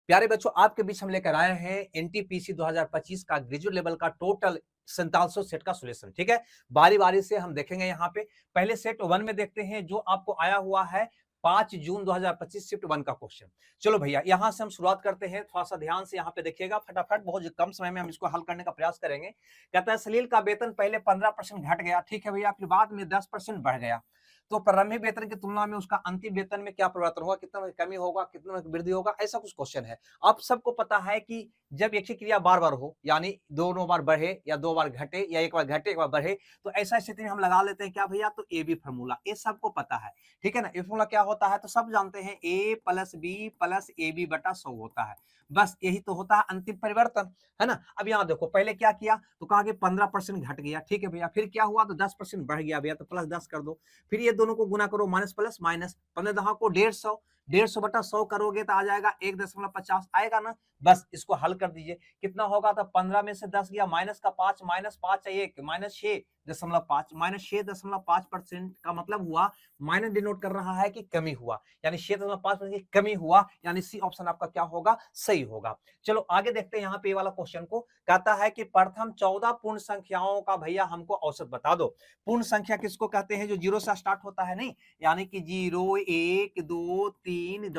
प्यारे बच्चों, आपके बीच हम लेकर आए हैं एनटीपीसी 2025 का ग्रेजुएट लेवल का टोटल 4700 सेट का सॉल्यूशन। ठीक है, बारी बारी से हम देखेंगे। यहाँ पे पहले सेट 1 में देखते हैं जो आपको आया हुआ है 5 जून 2025 शिफ्ट 1 का क्वेश्चन। चलो भैया, यहां से हम शुरुआत करते हैं। थोड़ा सा ध्यान से यहाँ पे देखिएगा, फटाफट बहुत कम समय में हम इसको हल करने का प्रयास करेंगे। कहता है सलील का वेतन पहले 15% घट गया, ठीक है भैया, फिर बाद में 10% बढ़ गया, तो प्रारंभिक वेतन की तुलना में उसका अंतिम वेतन में क्या परिवर्तन होगा, कितना में कमी होगा, कितना में वृद्धि होगा, ऐसा कुछ क्वेश्चन है। आप सबको पता है कि जब एक ही क्रिया बार बार हो, यानी दोनों बार बढ़े या दो बार घटे या एक बार घटे एक बार बढ़े, तो ऐसा स्थिति में हम लगा लेते हैं क्या भैया, तो ए बी फॉर्मूला, ये सबको पता है। ठीक है ना, ये फॉर्मूला क्या होता है तो सब जानते हैं, A plus B plus A B बटा 100 होता है। बस यही तो होता है अंतिम परिवर्तन, है ना। अब यहाँ देखो, पहले क्या किया तो कहा कि 15% घट गया, ठीक है भैया, फिर क्या हुआ तो 10% बढ़ गया भैया, तो प्लस 10 कर दो, फिर ये दोनों को गुना करो, माइनस प्लस माइनस, 15 दहा को 150, 150 बटा 100 करोगे तो आ जाएगा 1.50 आएगा ना। बस इसको हल कर दीजिए, कितना होगा तो 15 में से 10 गया, माइनस का 5, माइनस 5 है 1, माइनस 6.5, माइनस 6.5% का मतलब हुआ, माइनस डिनोट कर रहा है कि कमी हुआ, यानी 6.5% की कमी हुआ, यानी सी ऑप्शन आपका क्या होगा, सही होगा। चलो आगे देखते हैं यहाँ पे वाला क्वेश्चन को। कहता है कि प्रथम 14 पूर्ण संख्याओं का भैया हमको औसत बता दो। पूर्ण संख्या किसको कहते हैं, जो जीरो से स्टार्ट होता है, नहीं, यानी कि 0 1 2 3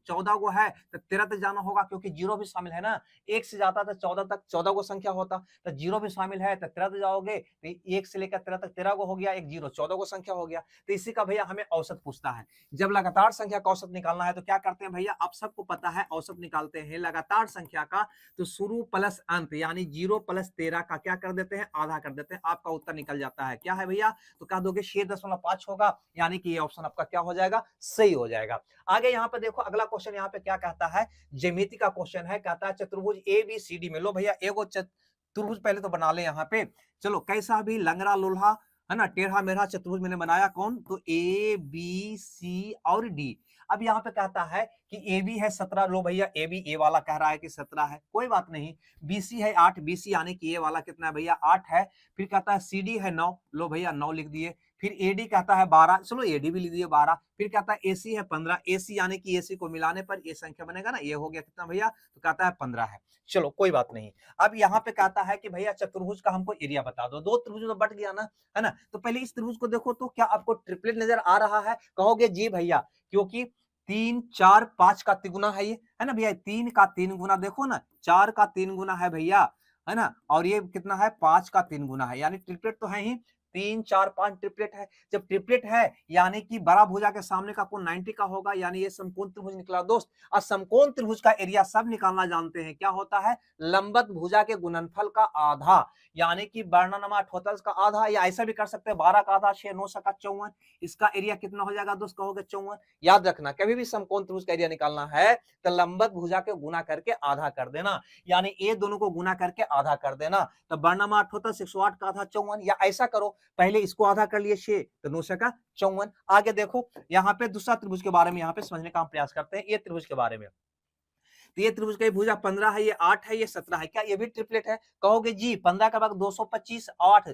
14 को है तो 13 तक जाना होगा, क्योंकि जीरो भी शामिल है ना। एक से जाता तो 14 तक 14 को संख्या होता, तो जीरो भी शामिल है तो 13 तक जाओगे, तो एक से लेकर 13 तक 13 को हो गया, एक जीरो 14 को संख्या हो गया। तो इसी का भैया हमें औसत पूछता है। जब लगातार संख्या का औसत निकालना है तो क्या करते हैं भैया, आप सबको पता है औसत निकालते हैं लगातार संख्या का, तो शुरू प्लस अंत यानी 0 प्लस 13 का क्या कर देते हैं, आधा कर देते हैं, आपका उत्तर निकल जाता है। क्या है भैया, तो कह दोगे 6.5 होगा, यानी कि ये ऑप्शन आपका क्या हो जाएगा, सही हो जाएगा। आगे यहाँ पे देखो, अगला क्वेश्चन यहाँ पे क्या कहता है, ज्यामिति का क्वेश्चन है। कहता है चतुर्भुज ए बी सी डी में, लो भैया एगो चतुर्भुज पहले तो बना ले यहाँ पे। चलो, कैसा भी लंगड़ा लोल्हा, है ना, टेढ़ा मेढ़ा चतुर्भुज मैंने बनाया, कौन, तो ए बी सी और डी। अब यहाँ पे कहता है कि ए बी है 17, लो भैया ए बी, ए वाला कह रहा है कि 17 है, कोई बात नहीं। बीसी है 8, बीसी यानी कि ए वाला कितना है भैया, 8 है। फिर कहता है सी डी है 9, लो भैया 9 लिख दिए। फिर एडी कहता है 12, चलो एडी भी लिख दिए 12। फिर कहता है एसी है 15, एसी यानी कि एसी को मिलाने पर ये संख्या बनेगा ना, ये हो गया कितना भैया, तो कहता है 15 है। चलो कोई बात नहीं। अब यहाँ पे कहता है कि भैया चतुर्भुज का हमको एरिया बता दो, दो त्रिभुज तो बट गया ना, है ना। तो पहले इस त्रिभुज को देखो, तो क्या आपको ट्रिपलेट नजर आ रहा है, कहोगे जी भैया, क्योंकि 3 4 5 का तिगुना है ये, है ना भैया, 3 का 3 गुना, देखो ना 4 का 3 गुना है भैया, है ना, और ये कितना है, 5 का 3 गुना है, यानी ट्रिपलेट तो है ही, 3 4 5 ट्रिपलेट है। जब ट्रिपलेट है यानी कि बड़ा भुजा के सामने का कोण 90 का होगा, यानी ये समकोण त्रिभुज निकला दोस्त। और समकोण त्रिभुज का एरिया सब निकालना जानते हैं, क्या होता है, लंबवत भुजा के गुणनफल का आधा, यानी कि वर्णनमा टोटल का आधा, या ऐसा भी कर सकते हैं 12 का आधा, 6 9 का 54, इसका एरिया कितना हो जाएगा दोस्त, कहोगे 54। याद रखना, कभी भी समकोण त्रिभुज का एरिया निकालना है तो लंबवत भुजा के गुना करके आधा कर देना, यानी ये दोनों को गुना करके आधा कर देना, तो वर्णनमा टोटल 108 का आधा 54, या ऐसा करो, पहले इसको आधा कर लिए 6 तो 9 का 54। आगे देखो, यहाँ पे दूसरा त्रिभुज के बारे में यहाँ पे समझने का हम प्रयास करते हैं, ये त्रिभुज के बारे में। तो ये त्रिभुज का भुजा 15 है, ये 8 है, ये 17 है, क्या ये भी ट्रिपलेट है, कहोगे जी। 15 का भाग 225, 8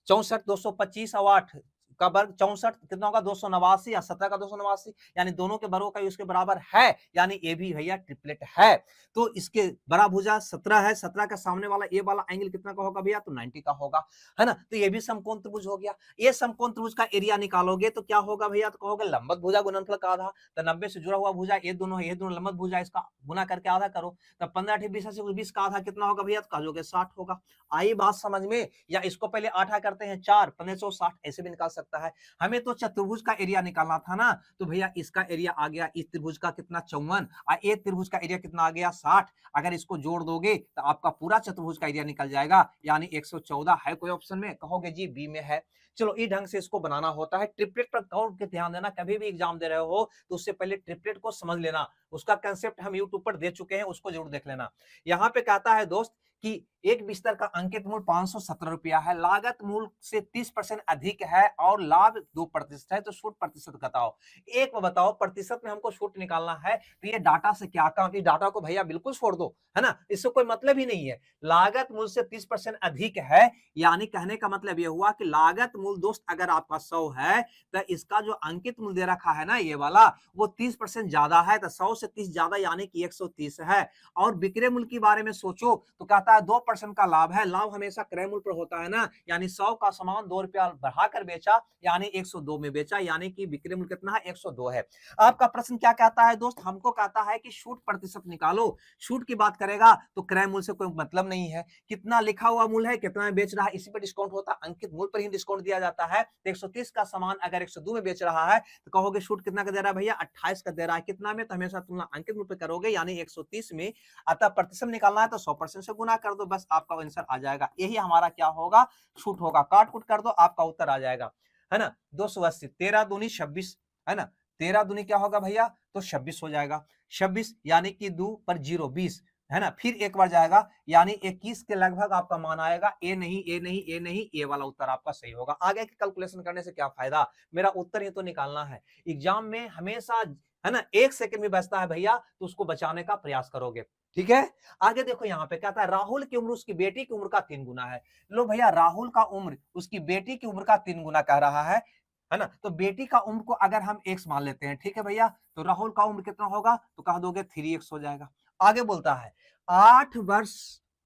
64, 225 और 8 का वर्ग 64, कितना होगा 289, या 17 का 289, यानी दोनों के वर्गों का उसके बराबर है, यानी ये भी भैया ट्रिपलेट है। तो इसके बड़ा भुजा 17 है, 17 का सामने वाला ये वाला एंगल कितना का होगा भैया, तो 90 का होगा, है ना। तो ये भी समकोण त्रिभुज हो गया। ये समकोण त्रिभुज का एरिया निकालोगे तो क्या होगा भैया, तो कहोगे लंबवत भुजा गुणनफल का आधा, तो 90 से जुड़ा हुआ भुजा ये दोनों है, ये दोनों लंबवत भुजा, इसका गुना करके आधा करो, तो 15 20 से 20 का आधा कितना होगा भैया, तो कहोगे 60 होगा। आई बात समझ में, या इसको पहले आधा करते हैं 4 1560, ऐसे भी निकाल सकता है। हमें तो चतुर्भुज का एरिया निकालना था ना, तो भैया इसका एरिया आ गया इस त्रिभुज का कितना 54, और ये त्रिभुज का एरिया कितना आ गया 60। अगर इसको जोड़ दोगे तो आपका पूरा चतुर्भुज का एरिया निकल जाएगा, यानी 114 है कोई ऑप्शन में, कहोगे जी बी में है। चलो इस ढंग से इसको बनाना होता है। ट्रिपलेट पर गौर के ध्यान देना, कभी भी एग्जाम दे रहे हो तो उससे पहले ट्रिपलेट को समझ लेना, उसका कंसेप्ट हम यूट्यूब पर दे चुके हैं, उसको जरूर देख लेना। यहाँ पे कहता है दोस्त कि एक बिस्तर का अंकित मूल्य 517 रुपया है, लागत मूल्य से 30% अधिक है और लाभ 2% है, तो छूट प्रतिशत बताओ। एक बताओ, प्रतिशत में हमको छूट निकालना है, तो ये डाटा से क्या काम, ये डाटा को भैया बिल्कुल छोड़ दो, है ना, इससे कोई मतलब ही नहीं है। लागत मूल्य से 30% अधिक है, यानी कहने का मतलब ये हुआ कि लागत मूल्य दोस्त अगर आपका 100 है, तो इसका जो अंकित मूल्य दे रखा है ना ये वाला, वो 30% ज्यादा है, तो 100 से 30 ज्यादा यानी कि 130 है। और विक्रय मूल्य के बारे में सोचो तो कहता है 2% का लाभ है, लाभ हमेशा क्रय मूल्य पर होता है ना, यानी 100 का सामान 2 रुपया बढ़ाकर बेचा, यानी 102 में बेचा, यानी कि विक्रय मूल्य कितना है, 102 है। आपका प्रश्न क्या कहता है दोस्त, हमको कहता है कि छूट प्रतिशत निकालो। छूट की बात करेगा तो क्रय मूल्य से कोई मतलब नहीं है, कितना लिखा हुआ मूल्य है, कितना में बेच रहा है, इसी पर डिस्काउंट होता है, अंकित मूल्य पर ही डिस्काउंट दिया जाता है। 130 का सामान अगर 102 में बेच रहा है तो कहोगे छूट कितना का दे रहा है भैया, 28 का दे रहा है, कितना में, तो हमेशा तुलना अंकित मूल्य पर करोगे, यानी 130 में। अतः प्रतिशत निकालना है तो 100% से गुना कर दो, बस आपका आंसर आ जाएगा। यही हमारा क्या होगा, छूट होगा। काट कुट कर दो, आपका उत्तर आ जाएगा, है ना। 280, 13 दूनी 26, है ना, 13 दूनी क्या होगा भैया, तो 26 हो जाएगा। 26 यानी कि 2 पर 0 20, है ना, फिर एक बार जाएगा, यानी 21 के लगभग आपका मान आएगा। ए नहीं, ए नहीं, ए नहीं, ए वाला उत्तर आपका सही होगा। आगे की कैलकुलेशन करने से क्या फायदा, मेरा उत्तर ही तो निकालना है। एग्जाम में हमेशा, है ना, 1 सेकंड भी बचता है भैया, तो उसको बचाने का प्रयास करोगे, ठीक है। आगे देखो यहाँ पे कहता है राहुल की उम्र उसकी बेटी की उम्र का 3 गुना है। लो भैया, राहुल का उम्र उसकी बेटी की उम्र का 3 गुना कह रहा है ना, तो बेटी का उम्र को अगर हम x मान लेते हैं, ठीक है भैया, तो राहुल का उम्र कितना होगा, तो कह दोगे 3x हो जाएगा। आगे बोलता है 8 वर्ष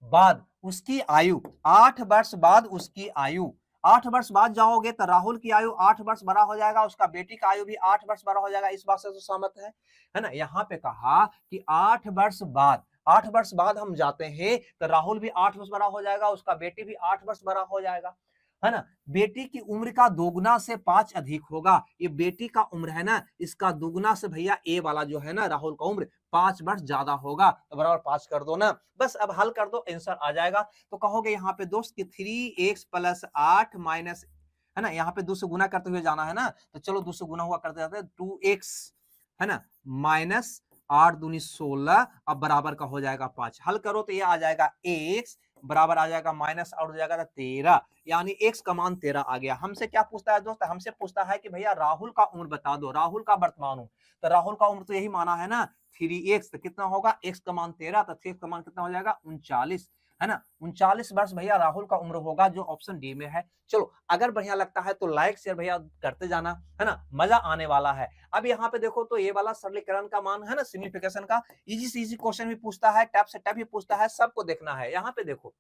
बाद उसकी आयु, 8 वर्ष बाद उसकी आयु, 8 वर्ष बाद जाओगे तो राहुल की आयु 8 वर्ष बड़ा हो जाएगा, उसका बेटी का आयु भी 8 वर्ष बड़ा हो जाएगा। इस बात से तो सहमत है ना। यहाँ पे कहा कि 8 वर्ष बाद, 8 वर्ष बाद हम जाते हैं तो राहुल भी 8 वर्ष बड़ा हो जाएगा, उसका बेटी भी 8 वर्ष बड़ा हो जाएगा, है ना। बेटी की उम्र का दोगुना से 5 अधिक होगा, ये बेटी का उम्र है ना, इसका दुगुना से भैया ए वाला जो है ना राहुल का उम्र 5 वर्ष ज्यादा होगा, तो बराबर 5 कर दो ना, बस अब हल कर दो, आंसर आ जाएगा। तो कहोगे यहाँ पे दोस्त कि 3x + 8 माइनस, है ना, यहाँ पे 2 से गुना करते हुए जाना है ना, तो चलो 2 से गुना हुआ करते जाते हैं, 2x, है ना, माइनस 8 दूनी 16, अब बराबर का हो जाएगा 5। हल करो तो ये आ जाएगा x बराबर आ जाएगा माइनस और हो जाएगा 13, यानी x का मान 13 आ गया। हमसे क्या पूछता है दोस्त, हमसे पूछता है कि भैया राहुल का उम्र बता दो, राहुल का वर्तमान उम्र, तो राहुल का उम्र तो यही माना है ना 3x, तो कितना होगा, x का मान 13, तो 3x का मान कितना हो जाएगा 39, है ना। 39 वर्ष भैया राहुल का उम्र होगा, जो ऑप्शन डी में है। चलो अगर बढ़िया लगता है तो लाइक शेयर भैया करते जाना, है ना, मजा आने वाला है। अब यहाँ पे देखो तो ये वाला सरलीकरण का मान है ना, सिम्प्लीफिकेशन का इजी से इजी क्वेश्चन भी पूछता है, टफ से टफ भी पूछता है, सबको देखना है। यहाँ पे देखो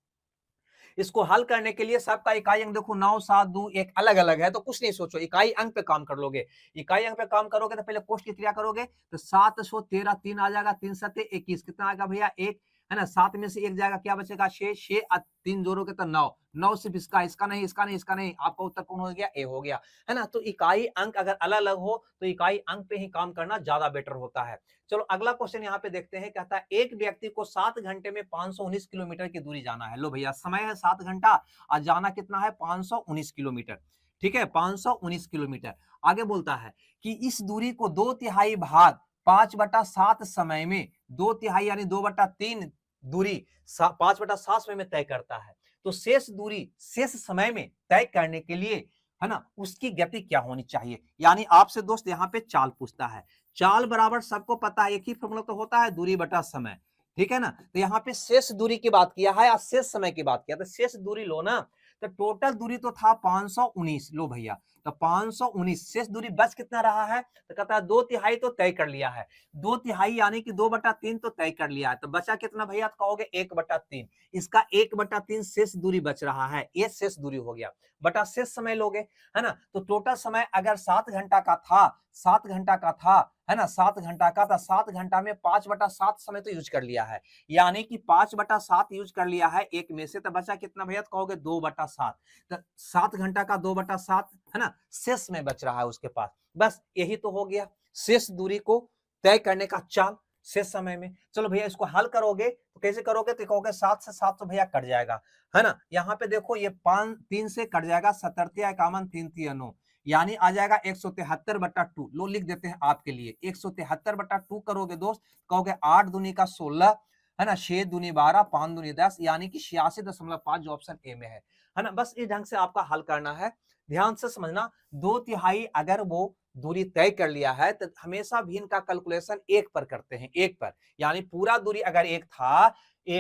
इसको हल करने के लिए सबका इकाई अंक देखो 9 7 2 1 अलग अलग है, तो कुछ नहीं सोचो, इकाई अंक पे काम कर लोगे। इकाई अंक पे काम करोगे तो पहले कोष्ट की क्रिया करोगे, तो 713 3 आ जाएगा, 3 7 21, कितना आएगा भैया 1, है ना, 7 में से 1 जाएगा, क्या बचेगा 6, 6 3 जोड़ोगे तो 9, 9 सिर्फ इसका, इसका नहीं, इसका नहीं, इसका नहीं, आपका उत्तर कौन हो गया, ए हो गया, है ना। तो इकाई अंक अगर अलग अलग हो तो इकाई अंक पे ही काम करना ज्यादा बेटर होता है। चलो अगला क्वेश्चन यहाँ पे देखते हैं, कहता है एक व्यक्ति को 7 घंटे में 519 किलोमीटर की दूरी जाना है। लो भैया समय है 7 घंटा और जाना कितना है 519 किलोमीटर, ठीक है 519 किलोमीटर। आगे बोलता है कि इस दूरी को 2/3 भाग 5/7 समय में, 2/3 यानी 2/3 दूरी 5/7 समय में तय करता है, तो शेष दूरी शेष समय में तय करने के लिए, है ना, उसकी गति क्या होनी चाहिए। यानी आपसे दोस्त यहाँ पे चाल पूछता है, चाल बराबर सबको पता है एक ही फॉर्मूला तो होता है, दूरी बटा समय, ठीक है ना। तो यहाँ पे शेष दूरी की बात किया है और शेष समय की बात किया, तो शेष दूरी लो ना, तो टोटल दूरी तो था 519, लो भैया, तो 519, शेष दूरी बच कितना रहा है, तो कहता है 2/3 तो तय कर लिया है, 2/3 यानी कि 2/3 तो तय कर लिया है, तो बचा कितना भैया, तो कहोगे 1/3, इसका 1/3 शेष दूरी बच रहा है, ये शेष दूरी हो गया, बटा शेष समय लोगे, है ना। तो टोटल समय अगर 7 घंटा का था, 7 घंटा का था, है ना, 7 घंटा का था, 7 घंटा में 5/7 समय तो यूज कर लिया है, यानी कि 5/7 यूज कर लिया है एक में से, तो बचा कितना भैया, तो कहोगे 2/7, तो 7 घंटा का 2/7, है ना, शेष में बच रहा है उसके पास, बस यही तो हो गया शेष दूरी को तय करने का चाल शेष समय में। चलो भैया इसको हल करोगे तो कैसे करोगे, तो कहोगे 7 से 7 तो भैया कट जाएगा, है ना। यहाँ पे देखो ये 5 3 से कट जाएगा, 77 51 3 3 9, यानी आ जाएगा 173/2, लो लिख देते हैं आपके लिए, 173/2 करोगे दोस्त, कहोगे 8 दूनी का 16, है ना, 6 दूनी 12, 5 दूनी 10, यानी कि 86.5 जो ऑप्शन ए में है ना। बस इस ढंग से आपका हल करना है। ध्यान से समझना, 2/3 अगर वो दूरी तय कर लिया है तो हमेशा भी इनका कैलकुलेशन 1 पर करते हैं, 1 पर, यानी पूरा दूरी अगर 1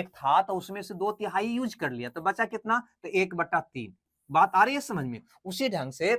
था तो उसमें से 2/3 यूज कर लिया तो बचा कितना, तो 1/3। बात आ रही है समझ में। उसी ढंग से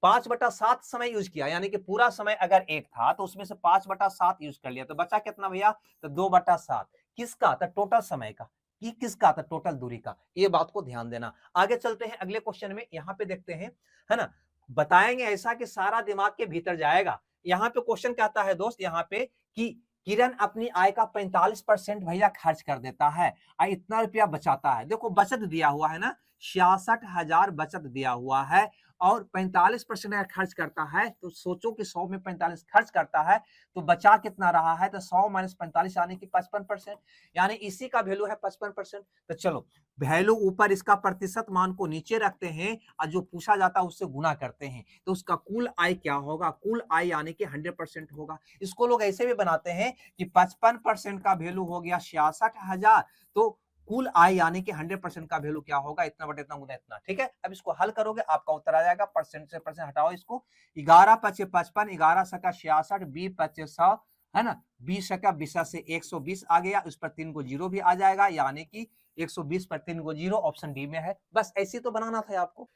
5/7 समय यूज किया, यानी कि पूरा समय अगर 1 था तो उसमें से 5/7 यूज कर लिया तो बचा कितना भैया, तो 2/7। किसका, तो टोटल समय का, कि किसका, तो टोटल दूरी का। ये बात को ध्यान देना। आगे चलते हैं अगले क्वेश्चन में, यहां पे देखते हैं, है ना। बताएंगे ऐसा कि सारा दिमाग के भीतर जाएगा। यहाँ पे क्वेश्चन कहता है दोस्त, यहाँ पे कि किरण अपनी आय का 45% भैया खर्च कर देता है और इतना रुपया बचाता है। देखो बचत दिया हुआ है ना, 66,000 बचत दिया हुआ है और 45% अगर खर्च करता है तो सोचो कि 100 में 45 खर्च करता है तो बचा कितना रहा है, तो 100 माइनस 45 यानी कि 55%, यानी इसी का वैल्यू है 55%। तो चलो वैल्यू ऊपर इसका प्रतिशत मान को नीचे रखते हैं और जो पूछा जाता है उससे गुना करते हैं तो उसका कुल आय क्या होगा, कुल आय यानी कि 100% होगा। इसको लोग ऐसे भी बनाते हैं कि 55% का वैल्यू हो गया 66,000, तो कुल आय यानी कि 100% का वैल्यू क्या होगा, इतना बटे इतना गुना इतना। ठीक है, अब इसको हल करोगे आपका उत्तर आ जाएगा। परसेंट से परसेंट हटाओ इसको, 11 पचे 55, 11 सका 66, 20 पचे 100, है ना, 20 सका 20 से 120 आ गया, उस पर 3 को जीरो भी आ जाएगा, यानी कि 120 पर 3 को जीरो, ऑप्शन डी में है। बस ऐसे तो बनाना था आपको।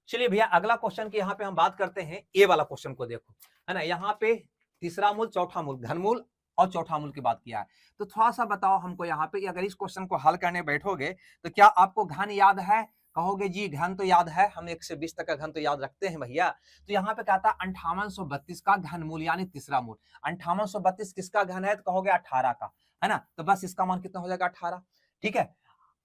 चलिए भैया अगला क्वेश्चन की यहाँ पे हम बात करते हैं, ए वाला क्वेश्चन को देखो, है ना। यहाँ पे तीसरा मूल, चौथा मूल, घनमूल और चौथा मूल की बात किया है। तो थोड़ा सा बताओ हमको यहाँ पे, अगर इस क्वेश्चन को हल करने बैठोगे तो क्या आपको घन याद है? कहोगे जी घन तो याद है, हम 1 से 20 तक का घन तो याद रखते हैं भैया। तो यहाँ पे कहता है 5832 का घनमूल यानी तीसरा मूल। 5832 किसका घन है, तो कहोगे 18 का, है ना। तो बस इसका मान कितना हो जाएगा, 18। ठीक है,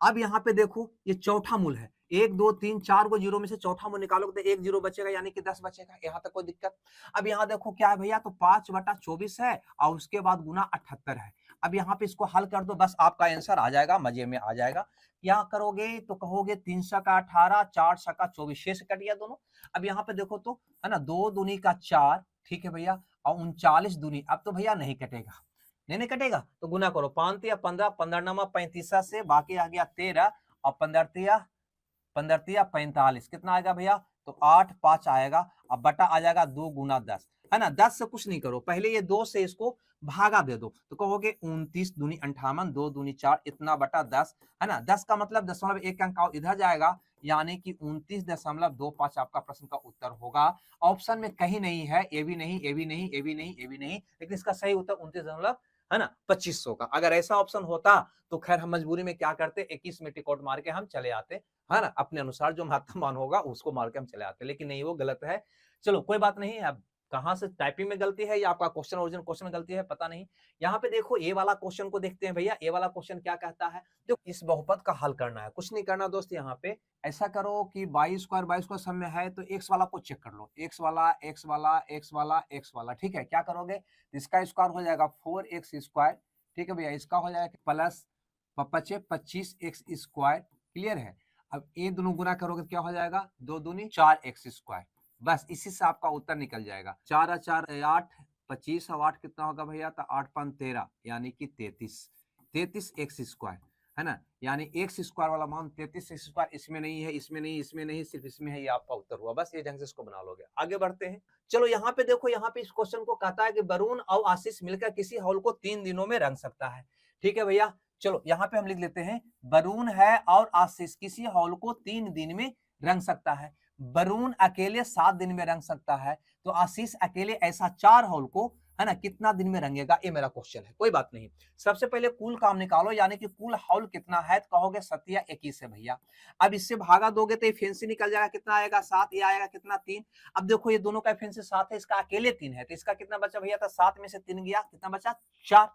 अब यहाँ पे देखो ये चौथा मूल है, 1 2 3 4 को जीरो में से चौथा मूल निकालोगे तो 1 जीरो बचेगा, यानी कि 10 बचेगा। यहाँ तक कोई दिक्कत? अब यहाँ देखो क्या है भैया, तो 5/24 है और उसके बाद गुना 78 है। अब यहाँ पे इसको हल कर दो, बस आपका आंसर आ जाएगा, मजे में आ जाएगा। क्या करोगे, तो कहोगे 3 का 18, 4 का 24, 6 से कट गया दोनों। अब यहाँ पे देखो तो, है ना, 2 दूनी का 4, ठीक है भैया, और 39 दूनी, अब तो भैया नहीं कटेगा, नहीं कटेगा, तो गुना करो, 5 या 15, 15 नमा 35 से, बाकी आ गया 13 और 15 45, कितना आएगा भैया, तो 8 5 आएगा। अब बटा आ जाएगा 2 गुना 10, है ना। 10 से कुछ नहीं करो, पहले ये 2 से इसको भागा दे दो, तो कहोगे 29 दूनी 58, 2 दूनी 4, इतना बटा 10, है ना। 10 का मतलब 1 अंक इधर जाएगा, यानी कि 29.25 आपका प्रश्न का उत्तर होगा। ऑप्शन में कहीं नहीं है, ए भी नहीं, ए भी नहीं, ए भी नहीं, ए भी नहीं, लेकिन इसका सही उत्तर 29, है ना, 2500 का। अगर ऐसा ऑप्शन होता तो खैर हम मजबूरी में क्या करते, 21 में टिकट मार के हम चले आते, है ना, अपने अनुसार जो महत्तम मान होगा उसको मार के हम चले आते, लेकिन नहीं, वो गलत है। चलो कोई बात नहीं, अब कहां से टाइपिंग में गलती है या आपका क्वेश्चन ओरिजिनल क्वेश्चन में गलती है पता नहीं। यहाँ पे देखो ए वाला क्वेश्चन को देखते हैं भैया, ए वाला क्वेश्चन क्या कहता है, जो इस बहुपद का हल करना है, कुछ नहीं करना दोस्त। यहाँ पे ऐसा करो कि 22² सब में है तो एक्स वाला को चेक कर लो, एक्स वाला एक्स वाला एक्स वाला एक्स वाला, ठीक है। क्या करोगे, इसका स्क्वायर हो जाएगा 4x², ठीक है भैया, इसका हो जाएगा प्लस 25x², क्लियर है। अब ये दोनों गुना करोगे तो क्या हो जाएगा, 2 दूनी 4x², बस इसी से आपका उत्तर निकल जाएगा। 4 और 4 8, 25 और 8 कितना होगा भैया, तो 8 5 13, यानी कि 33x², है ना, यानी x² वाला मान 33x², इसमें नहीं है, इसमें नहीं, इसमें नहीं, सिर्फ इसमें है, ये आपका उत्तर हुआ। बस ये ढंग से इसको बना लोगे। आगे बढ़ते हैं, चलो यहाँ पे देखो, यहाँ पे इस क्वेश्चन को कहता है कि वरुण और आशीष मिलकर किसी हॉल को 3 दिनों में रंग सकता है, ठीक है भैया। चलो यहाँ पे हम लिख लेते हैं, वरुण है और आशीष किसी हॉल को 3 दिन में रंग सकता है। वरुण अकेले 7 दिन में रंग सकता है, तो आशीष अकेले ऐसा 4 हॉल को, है ना, कितना दिन में रंगेगा, ये मेरा क्वेश्चन है। कोई बात नहीं, सबसे पहले कुल काम निकालो, यानी कि कुल हॉल कितना है, तो कहोगे 7 या 21 है भैया। अब इससे भागा दोगे तो ये फैंसी निकल जाएगा, कितना आएगा 7, ये आएगा कितना 3। अब देखो ये दोनों का फैंसी 7 है, इसका अकेले 3 है, तो इसका कितना बचा भैया, तो 7 में से 3 गया, कितना बचा 4,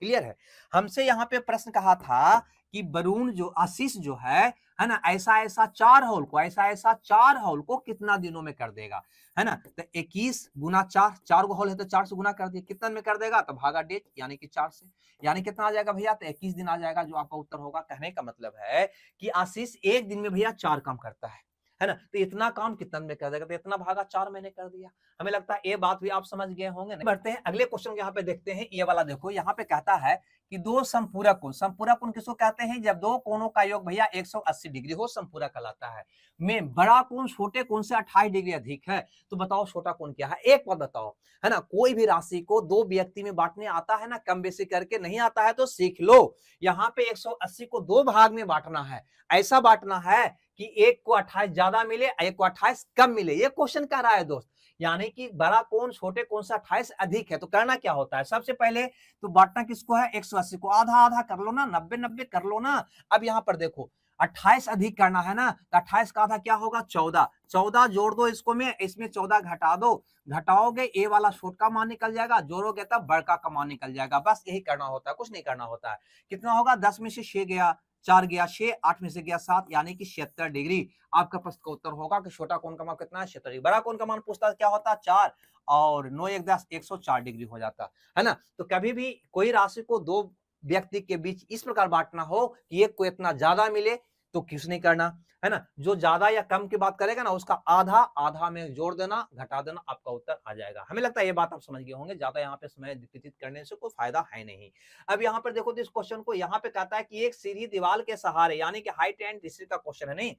क्लियर है। हमसे यहाँ पे प्रश्न कहा था कि वरुण जो आशीष जो है ना, ऐसा ऐसा 4 हॉल को, ऐसा ऐसा 4 हॉल को कितना दिनों में कर देगा, है ना। तो 21 गुना 4, 4 गो हॉल है तो 4 से गुना कर दिया, कितना में कर देगा, तो भागा डेट, यानी कि 4 से, यानी कितना आ जाएगा भैया, तो 21 दिन आ जाएगा, जो आपका उत्तर होगा। कहने का मतलब है कि आशीष एक दिन में भैया 4 काम करता है ना, तो इतना काम कितना में कर देगा, तो इतना भागा 4 मैंने कर दिया। हमें लगता है ये बात भी आप समझ गए होंगे। बढ़ते हैं अगले क्वेश्चन यहाँ पे देखते हैं, ये वाला देखो, यहाँ पे कहता है कि दो समपूरक कोण, समपूरक कोण किसको कहते हैं, जब दो कोणों का योग भैया 180 डिग्री हो, समपूरक कहलाता है। में बड़ा कोण छोटे कोण से 28 डिग्री अधिक है, तो बताओ छोटा कोण क्या है। एक बात बताओ, है ना, कोई भी राशि को दो व्यक्ति में बांटने आता है ना, कम बेसी करके, नहीं आता है तो सीख लो। यहाँ पे 180 को दो भाग में बांटना है, ऐसा बांटना है कि एक को 28 ज्यादा मिले, एक को 28 कम मिले, ये क्वेश्चन कह रहा है दोस्त। यानी कि बड़ा कोण छोटे कोण से 28 अधिक है, तो करना क्या होता है, सबसे पहले तो बांटना किसको है, 180 को, आधा आधा कर लो ना, 90-90 कर लो ना। अब यहाँ पर देखो 28 अधिक करना है ना, तो 28 का आधा क्या होगा, 14, 14 जोड़ दो इसको में, इसमें 14 घटा दो, घटाओगे ए वाला छोट का मान निकल जाएगा, जोड़ोगे तब बड़का का मान निकल जाएगा। बस यही करना होता है, कुछ नहीं करना होता है। कितना होगा, 10 में से 6 गया, 4 गया 6, 8 में से गया 7, यानी कि 76 डिग्री। आपका प्रश्न का उत्तर होगा कि छोटा कोण का मान कितना है, 76 डिग्री। बड़ा कोण का मान पूछता है क्या होता है, 4, और 9 1 10, 104 डिग्री हो जाता है ना। तो कभी भी कोई राशि को दो व्यक्ति के बीच इस प्रकार बांटना हो कि एक को इतना ज्यादा मिले, तो कुछ नहीं करना, है ना। जो ज्यादा या कम की बात करेगा ना, उसका आधा आधा में जोड़ देना, घटा देना, आपका उत्तर आ जाएगा। हमें लगता है ये बात आप समझ गए होंगे, ज्यादा यहाँ पे समय व्यतीत करने से कोई फायदा है नहीं। अब यहाँ पर देखो, इस क्वेश्चन को यहाँ पे कहता है कि एक सीढ़ी दीवार के सहारे, यानी कि हाइट एंड डिस्टेंस का क्वेश्चन है, नहीं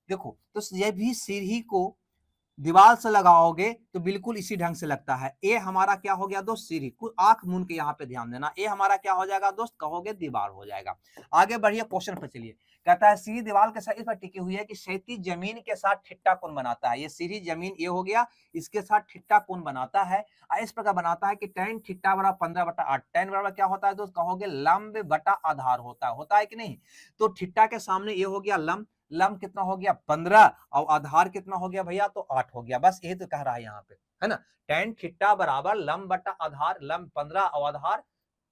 देखो, तो ये भी सीढ़ी को दीवार से लगाओगे तो बिल्कुल इसी ढंग से लगता है। ए हमारा क्या हो गया दोस्त, सीढ़ी, कुछ आंख मूंद के यहाँ पे ध्यान देना, ए हमारा क्या हो जाएगा दोस्त, कहोगे दीवार हो जाएगा। आगे बढ़िए क्वेश्चन पर चलिए। कहता है सीढ़ी दीवार के साथ इस पर टिकी हुई है कि क्षैतिज जमीन के साथ ठिट्टा कोण बनाता है। ये सीढ़ी जमीन ये हो गया, इसके साथ ठिट्टा कोण बनाता है, इस प्रकार बनाता है कि tan थीटा बराबर 15/8। tan बराबर क्या होता है दोस्त, कहोगे लंब बटा आधार होता है कि नहीं। तो ठिट्टा के सामने ये हो गया लंब, लंब कितना हो गया 15, और आधार कितना हो गया भैया, तो 8 हो गया। बस यही तो कह रहा है यहाँ पे, है ना। tan थीटा बराबर लंब बटा आधार, लंब 15 और आधार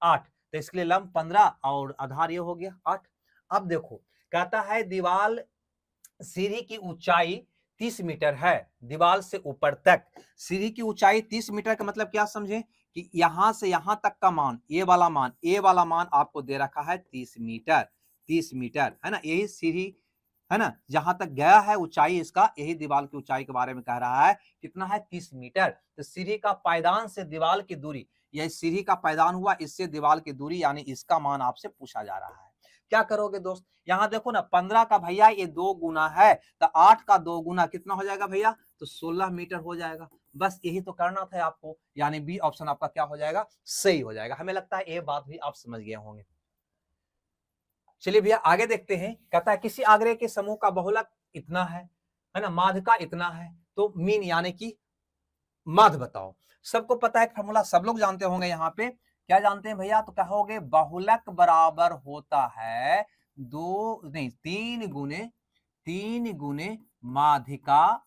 8, तो इसके लिए लंब 15 और आधार ये हो गया 8। अब देखो, कहता है दीवार सीढ़ी की ऊंचाई 30 मीटर है, दीवार से ऊपर तक सीढ़ी की ऊंचाई 30 मीटर का मतलब क्या समझे, कि यहां से यहां तक का मान, ए वाला मान आपको दे रखा है 30 मीटर, 30 मीटर, है ना। यही सीढ़ी, है ना, जहां तक गया है ऊंचाई इसका, यही दीवार की ऊंचाई के बारे में कह रहा है, कितना है 30 मीटर। तो सीढ़ी का पायदान से दीवार की दूरी, यह सीढ़ी का पायदान हुआ, इससे दीवार की दूरी, यानी इसका मान आपसे पूछा जा रहा है। क्या करोगे दोस्त, यहां देखो ना, 15 का भैया ये 2 गुना है, तो 8 का 2 गुना कितना हो जाएगा भैया, तो 16 मीटर हो जाएगा। बस यही तो करना था आपको, यानी बी ऑप्शन आपका क्या हो जाएगा, सही हो जाएगा। हमें लगता है ये बात भी आप समझ गए होंगे। चलिए भैया आगे देखते हैं। कहता है किसी आग्रह के समूह का बहुलक इतना है ना, माध्य का इतना है, तो मीन यानी कि माध्य बताओ। सबको पता है फॉर्मूला, सब लोग जानते होंगे। यहाँ पे क्या जानते हैं भैया, तो कहोगे बहुलक बराबर होता है 3 गुने माध्यिका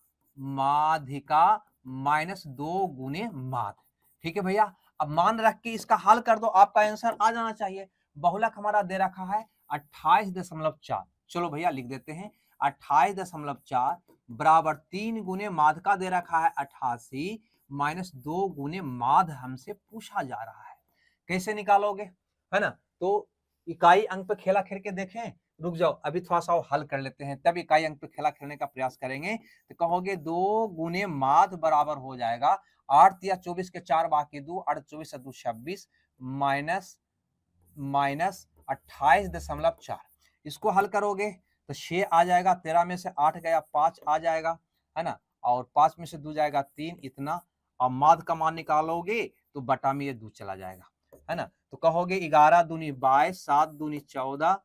माइनस 2 गुने माध्य। ठीक है भैया, अब मान रख के इसका हल कर दो, आपका आंसर आ जाना चाहिए। बहुलक हमारा दे रखा है 28.4, चलो भैया लिख देते हैं 28.4 बराबर 3 गुने माध्य का दे रखा है 88 माइनस 2 गुने माध्य हमसे पूछा जा रहा है। कैसे निकालोगे, है ना। तो इकाई अंक पे खेला खेल के देखें, रुक जाओ अभी थोड़ा सा हल कर लेते हैं, तब इकाई अंक पे खेला खेलने का प्रयास करेंगे। तो कहोगे 2 गुने माध्य बराबर हो जाएगा 8 या 24 के 4 बाकी 2, 8 24 2 26 माइनस 28.4। इसको हल करोगे तो 6 आ जाएगा, 13 में से 8 गया 5 आ जाएगा, है ना, और 5 में से 2 जाएगा 3, इतना। अब माध्य का मान निकालोगे तो बटा में ये 2 चला जाएगा, है ना। तो कहोगे 11 दूनी 22, 7 दूनी 14,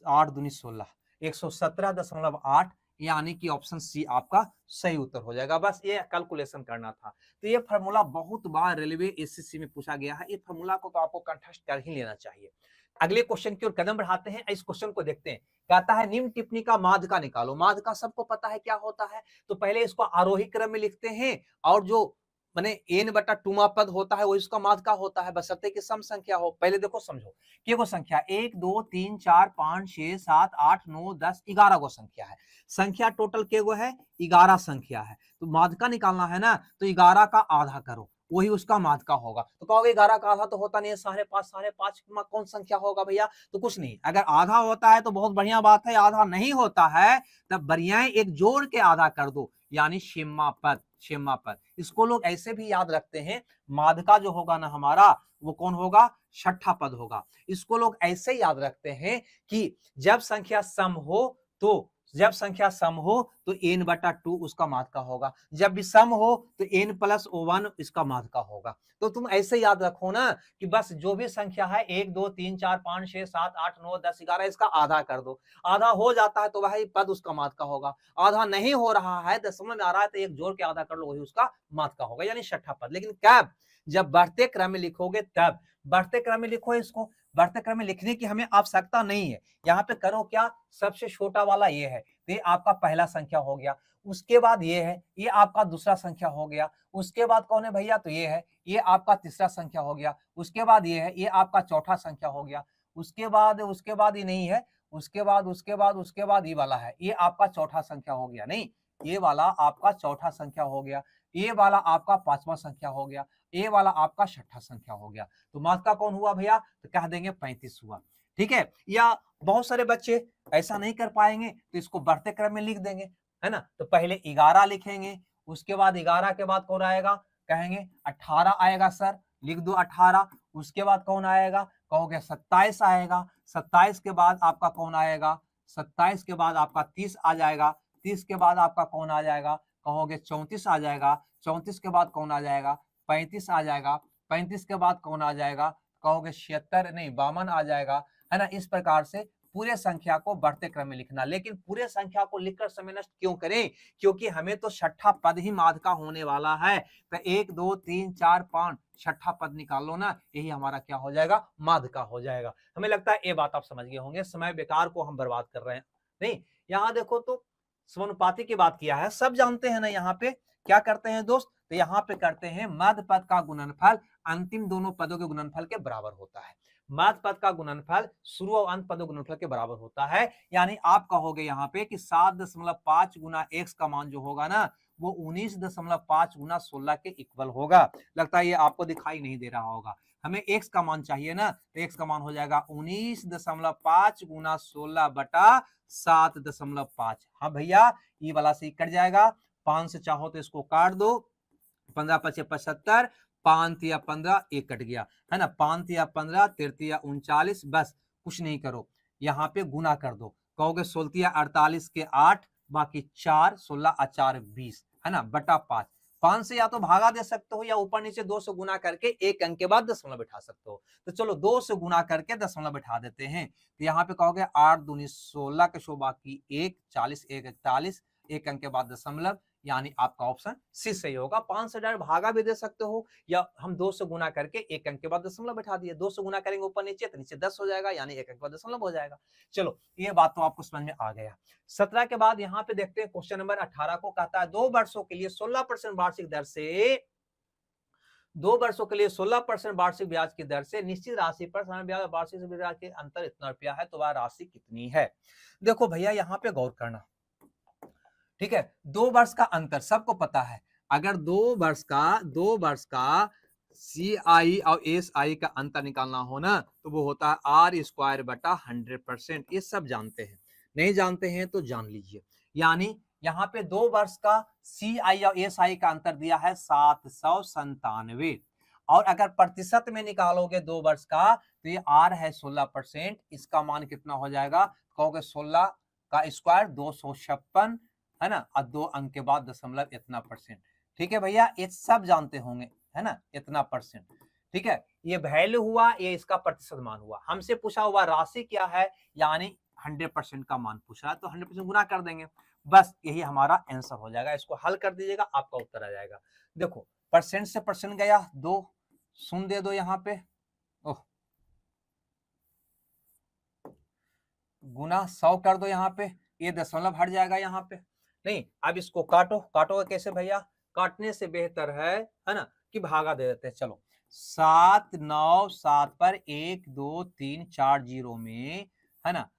8 दूनी 16, 117.8, यानी कि ऑप्शन सी आपका सही उत्तर हो जाएगा। बस ये कैलकुलेशन करना था। तो ये फार्मूला बहुत बार रेलवे एसएससी में पूछा गया है, ये फार्मूला को तो आपको कंठस्थ कर ही लेना चाहिए। अगले क्वेश्चन की ओर कदम बढ़ाते हैं, इस क्वेश्चन को देखते हैं। कहता है निम्न टिप्पणी का माध्य का निकालो। माध्य का सबको पता है क्या होता है, तो पहले इसको आरोही क्रम में लिखते हैं, और जो माने n/2 पद होता है वो इसका माध्य का होता है, बशर्ते कि सम संख्या हो। पहले देखो समझो, के गो संख्या 1 2 3 4 5 6 7 8 9 10 11 गो संख्या है। संख्या टोटल के गो है, 11 संख्या है। तो माध्य का निकालना है ना, तो 11 का आधा करो, वही उसका माध्य का होगा। तो कहोगे 11 का आधा तो होता नहीं है 5.5, 5.5 में कौन संख्या होगा भैया, तो कुछ नहीं। अगर आधा होता है तो बहुत बढ़िया बात है, आधा नहीं होता है तब बढ़िया एक जोड़ के आधा कर दो, यानी शेमा पद, शेमा पद। इसको लोग ऐसे भी याद रखते हैं, माध्यका जो होगा ना हमारा वो कौन होगा, छठा पद होगा। इसको लोग ऐसे याद रखते हैं कि जब संख्या सम हो तो जब संख्या सम हो तो n बटा 2 उसका माध्यका होगा, जब विषम हो तो n प्लस 1 इसका माध्यका होगा। तो तुम ऐसे याद रखो ना कि बस जो भी संख्या है 1 2 3 4 5 6 7 8 9 10 11 इसका आधा कर दो, आधा हो जाता है तो वही पद उसका माध्यका होगा, आधा नहीं हो रहा है दशमलव में आ रहा है तो एक जोड़ के आधा कर लो, वही उसका माध्यका होगा, यानी छठा पद। लेकिन कब, जब बढ़ते क्रम में लिखोगे तब। बढ़ते क्रम में लिखो इसको, बढ़ते क्रम में लिखने की हमें आवश्यकता नहीं है। यहाँ पे करो क्या, सबसे छोटा वाला ये है तो ये आपका पहला संख्या हो गया, उसके बाद ये है, ये आपका दूसरा संख्या हो गया, उसके बाद कौन है भैया, तो ये है, ये आपका तीसरा संख्या हो गया, उसके बाद ये है, ये आपका चौथा संख्या हो गया, उसके बाद ये नहीं है, उसके बाद ये वाला है, ये आपका चौथा संख्या हो गया, नहीं, ये वाला आपका चौथा संख्या हो गया, ये वाला आपका पांचवा संख्या हो गया, ये वाला आपका छठा संख्या हो गया। तो माध्यका कौन हुआ भैया, तो कह देंगे 35 हुआ। ठीक है, या बहुत सारे बच्चे ऐसा नहीं कर पाएंगे तो इसको बढ़ते क्रम में लिख देंगे, है ना। तो पहले 11 लिखेंगे, उसके बाद 11 के बाद कौन आएगा, कहेंगे 18 आएगा सर, लिख दो 18। उसके बाद कौन आएगा, कहोगे 27 आएगा, 27 के बाद आपका कौन आएगा, 27 के बाद आपका 30 आ जाएगा, 30 के बाद आपका कौन आ जाएगा, कहोगे 34 आ जाएगा, 34 के बाद कौन आ जाएगा, 35 आ जाएगा, 35 के बाद कौन आ जाएगा, कहोगे 76 नहीं 52 आ जाएगा, है ना। इस प्रकार से पूरे संख्या को बढ़ते क्रम में लिखना। लेकिन पूरे संख्या को लिखकर समय नष्ट क्यों करें, क्योंकि हमें तो छठा पद ही माध्यका होने वाला है। तो 1 2 3 4 5 छठा पद निकाल लो ना, यही हमारा क्या हो जाएगा, माध्यका हो जाएगा। हमें लगता है ये बात आप समझ गए होंगे, समय बेकार को हम बर्बाद कर रहे हैं नहीं। यहाँ देखो तो समानुपाती की बात किया है, सब जानते हैं ना। यहाँ पे क्या करते हैं दोस्त, तो यहाँ पे करते हैं मध्य पद का गुणनफल अंतिम दोनों पदों के गुणनफल के बराबर होता है। मध्य पद का गुणनफल शुरू और अंत पदों गुणनफल के बराबर होता है। यानी आप कहोगे यहाँ पे कि 7.5 गुना x का मान जो होगा ना वो 19.5 गुना 16 के इक्वल होगा। लगता है ये आपको दिखाई नहीं दे रहा होगा। हमें x का मान चाहिए ना, तो x का मान हो जाएगा 19.5 गुना 16 बटा 7.5। हाँ भैया, ये वाला से कट जाएगा, 5 से चाहो तो इसको काट दो, 15 पचे 75, 5 या 15 एक कट गया, है ना, 5 या 15 13 या 39, बस कुछ नहीं करो, यहाँ पे गुना कर दो, कहोगे 16 या 48 के 8, बाकी 4, 16 और 4 20, है ना, बटा 5। 5 से या तो भागा दे सकते हो या ऊपर नीचे 2 से गुना करके एक अंक के बाद दशमलव बैठा सकते हो। तो चलो 2 से गुना करके दशमलव बैठा देते हैं। तो यहाँ पे कहोगे 8 दूनी 16 के शो बाकी 1, 40 1 41, एक अंक के बाद दशमलव, यानी आपका ऑप्शन सी सही होगा। 5 से डायरेक्ट भागा भी दे सकते हो या हम 2 से गुना करके एक अंक के बाद दशमलव बैठा दिए, 2 से गुना करेंगे ऊपर नीचे तो नीचे 10 हो जाएगा, यानी एक अंक के बाद दशमलव हो जाएगा। चलो ये बात तो आपको समझ में आ गया। 17 के बाद यहाँ पे देखते हैं क्वेश्चन नंबर 18 को, कहता है 2 वर्षों के लिए 16% वार्षिक दर से 2 वर्षों के लिए 16% वार्षिक ब्याज की दर से निश्चित राशि पर समय ब्याज और वार्षिक ब्याज के अंतर इतना रुपया है, तो वह राशि कितनी है। देखो भैया यहाँ पे गौर करना, ठीक है, 2 वर्ष का अंतर सबको पता है। अगर 2 वर्ष का CI और SI का अंतर निकालना हो ना तो वो होता है R² बटा 100%। ये सब जानते हैं, नहीं जानते हैं तो जान लीजिए। यानी यहाँ पे 2 वर्ष का CI और SI का अंतर दिया है 797, और अगर प्रतिशत में निकालोगे 2 वर्ष का तो ये R है 16%, इसका मान कितना हो जाएगा, कहोगे 16 का स्क्वायर 256, है ना, और 2 अंक के बाद दशमलव इतना %। ठीक है भैया, ये सब जानते होंगे, है ना, इतना %। ठीक है, ये वैल्यू हुआ, ये इसका प्रतिशत मान हुआ। हमसे पूछा हुआ राशि क्या है, यानी 100% का मान पूछा है, तो 100% गुना कर देंगे, बस यही हमारा आंसर हो जाएगा। इसको हल कर दीजिएगा, आपका उत्तर आ जाएगा। देखो परसेंट से परसेंट गया, 2 शून्य दे दो यहाँ पे, ओह, गुना 100 कर दो यहाँ पे, ये दशमलव हट जाएगा यहाँ पे। नहीं, अब इसको काटो, काटोगे कैसे भैया, काटने से बेहतर है ना, कि भागा दे देते हैं। चलो 7 9 7 पर 1 2 3 4 जीरो में, है ना,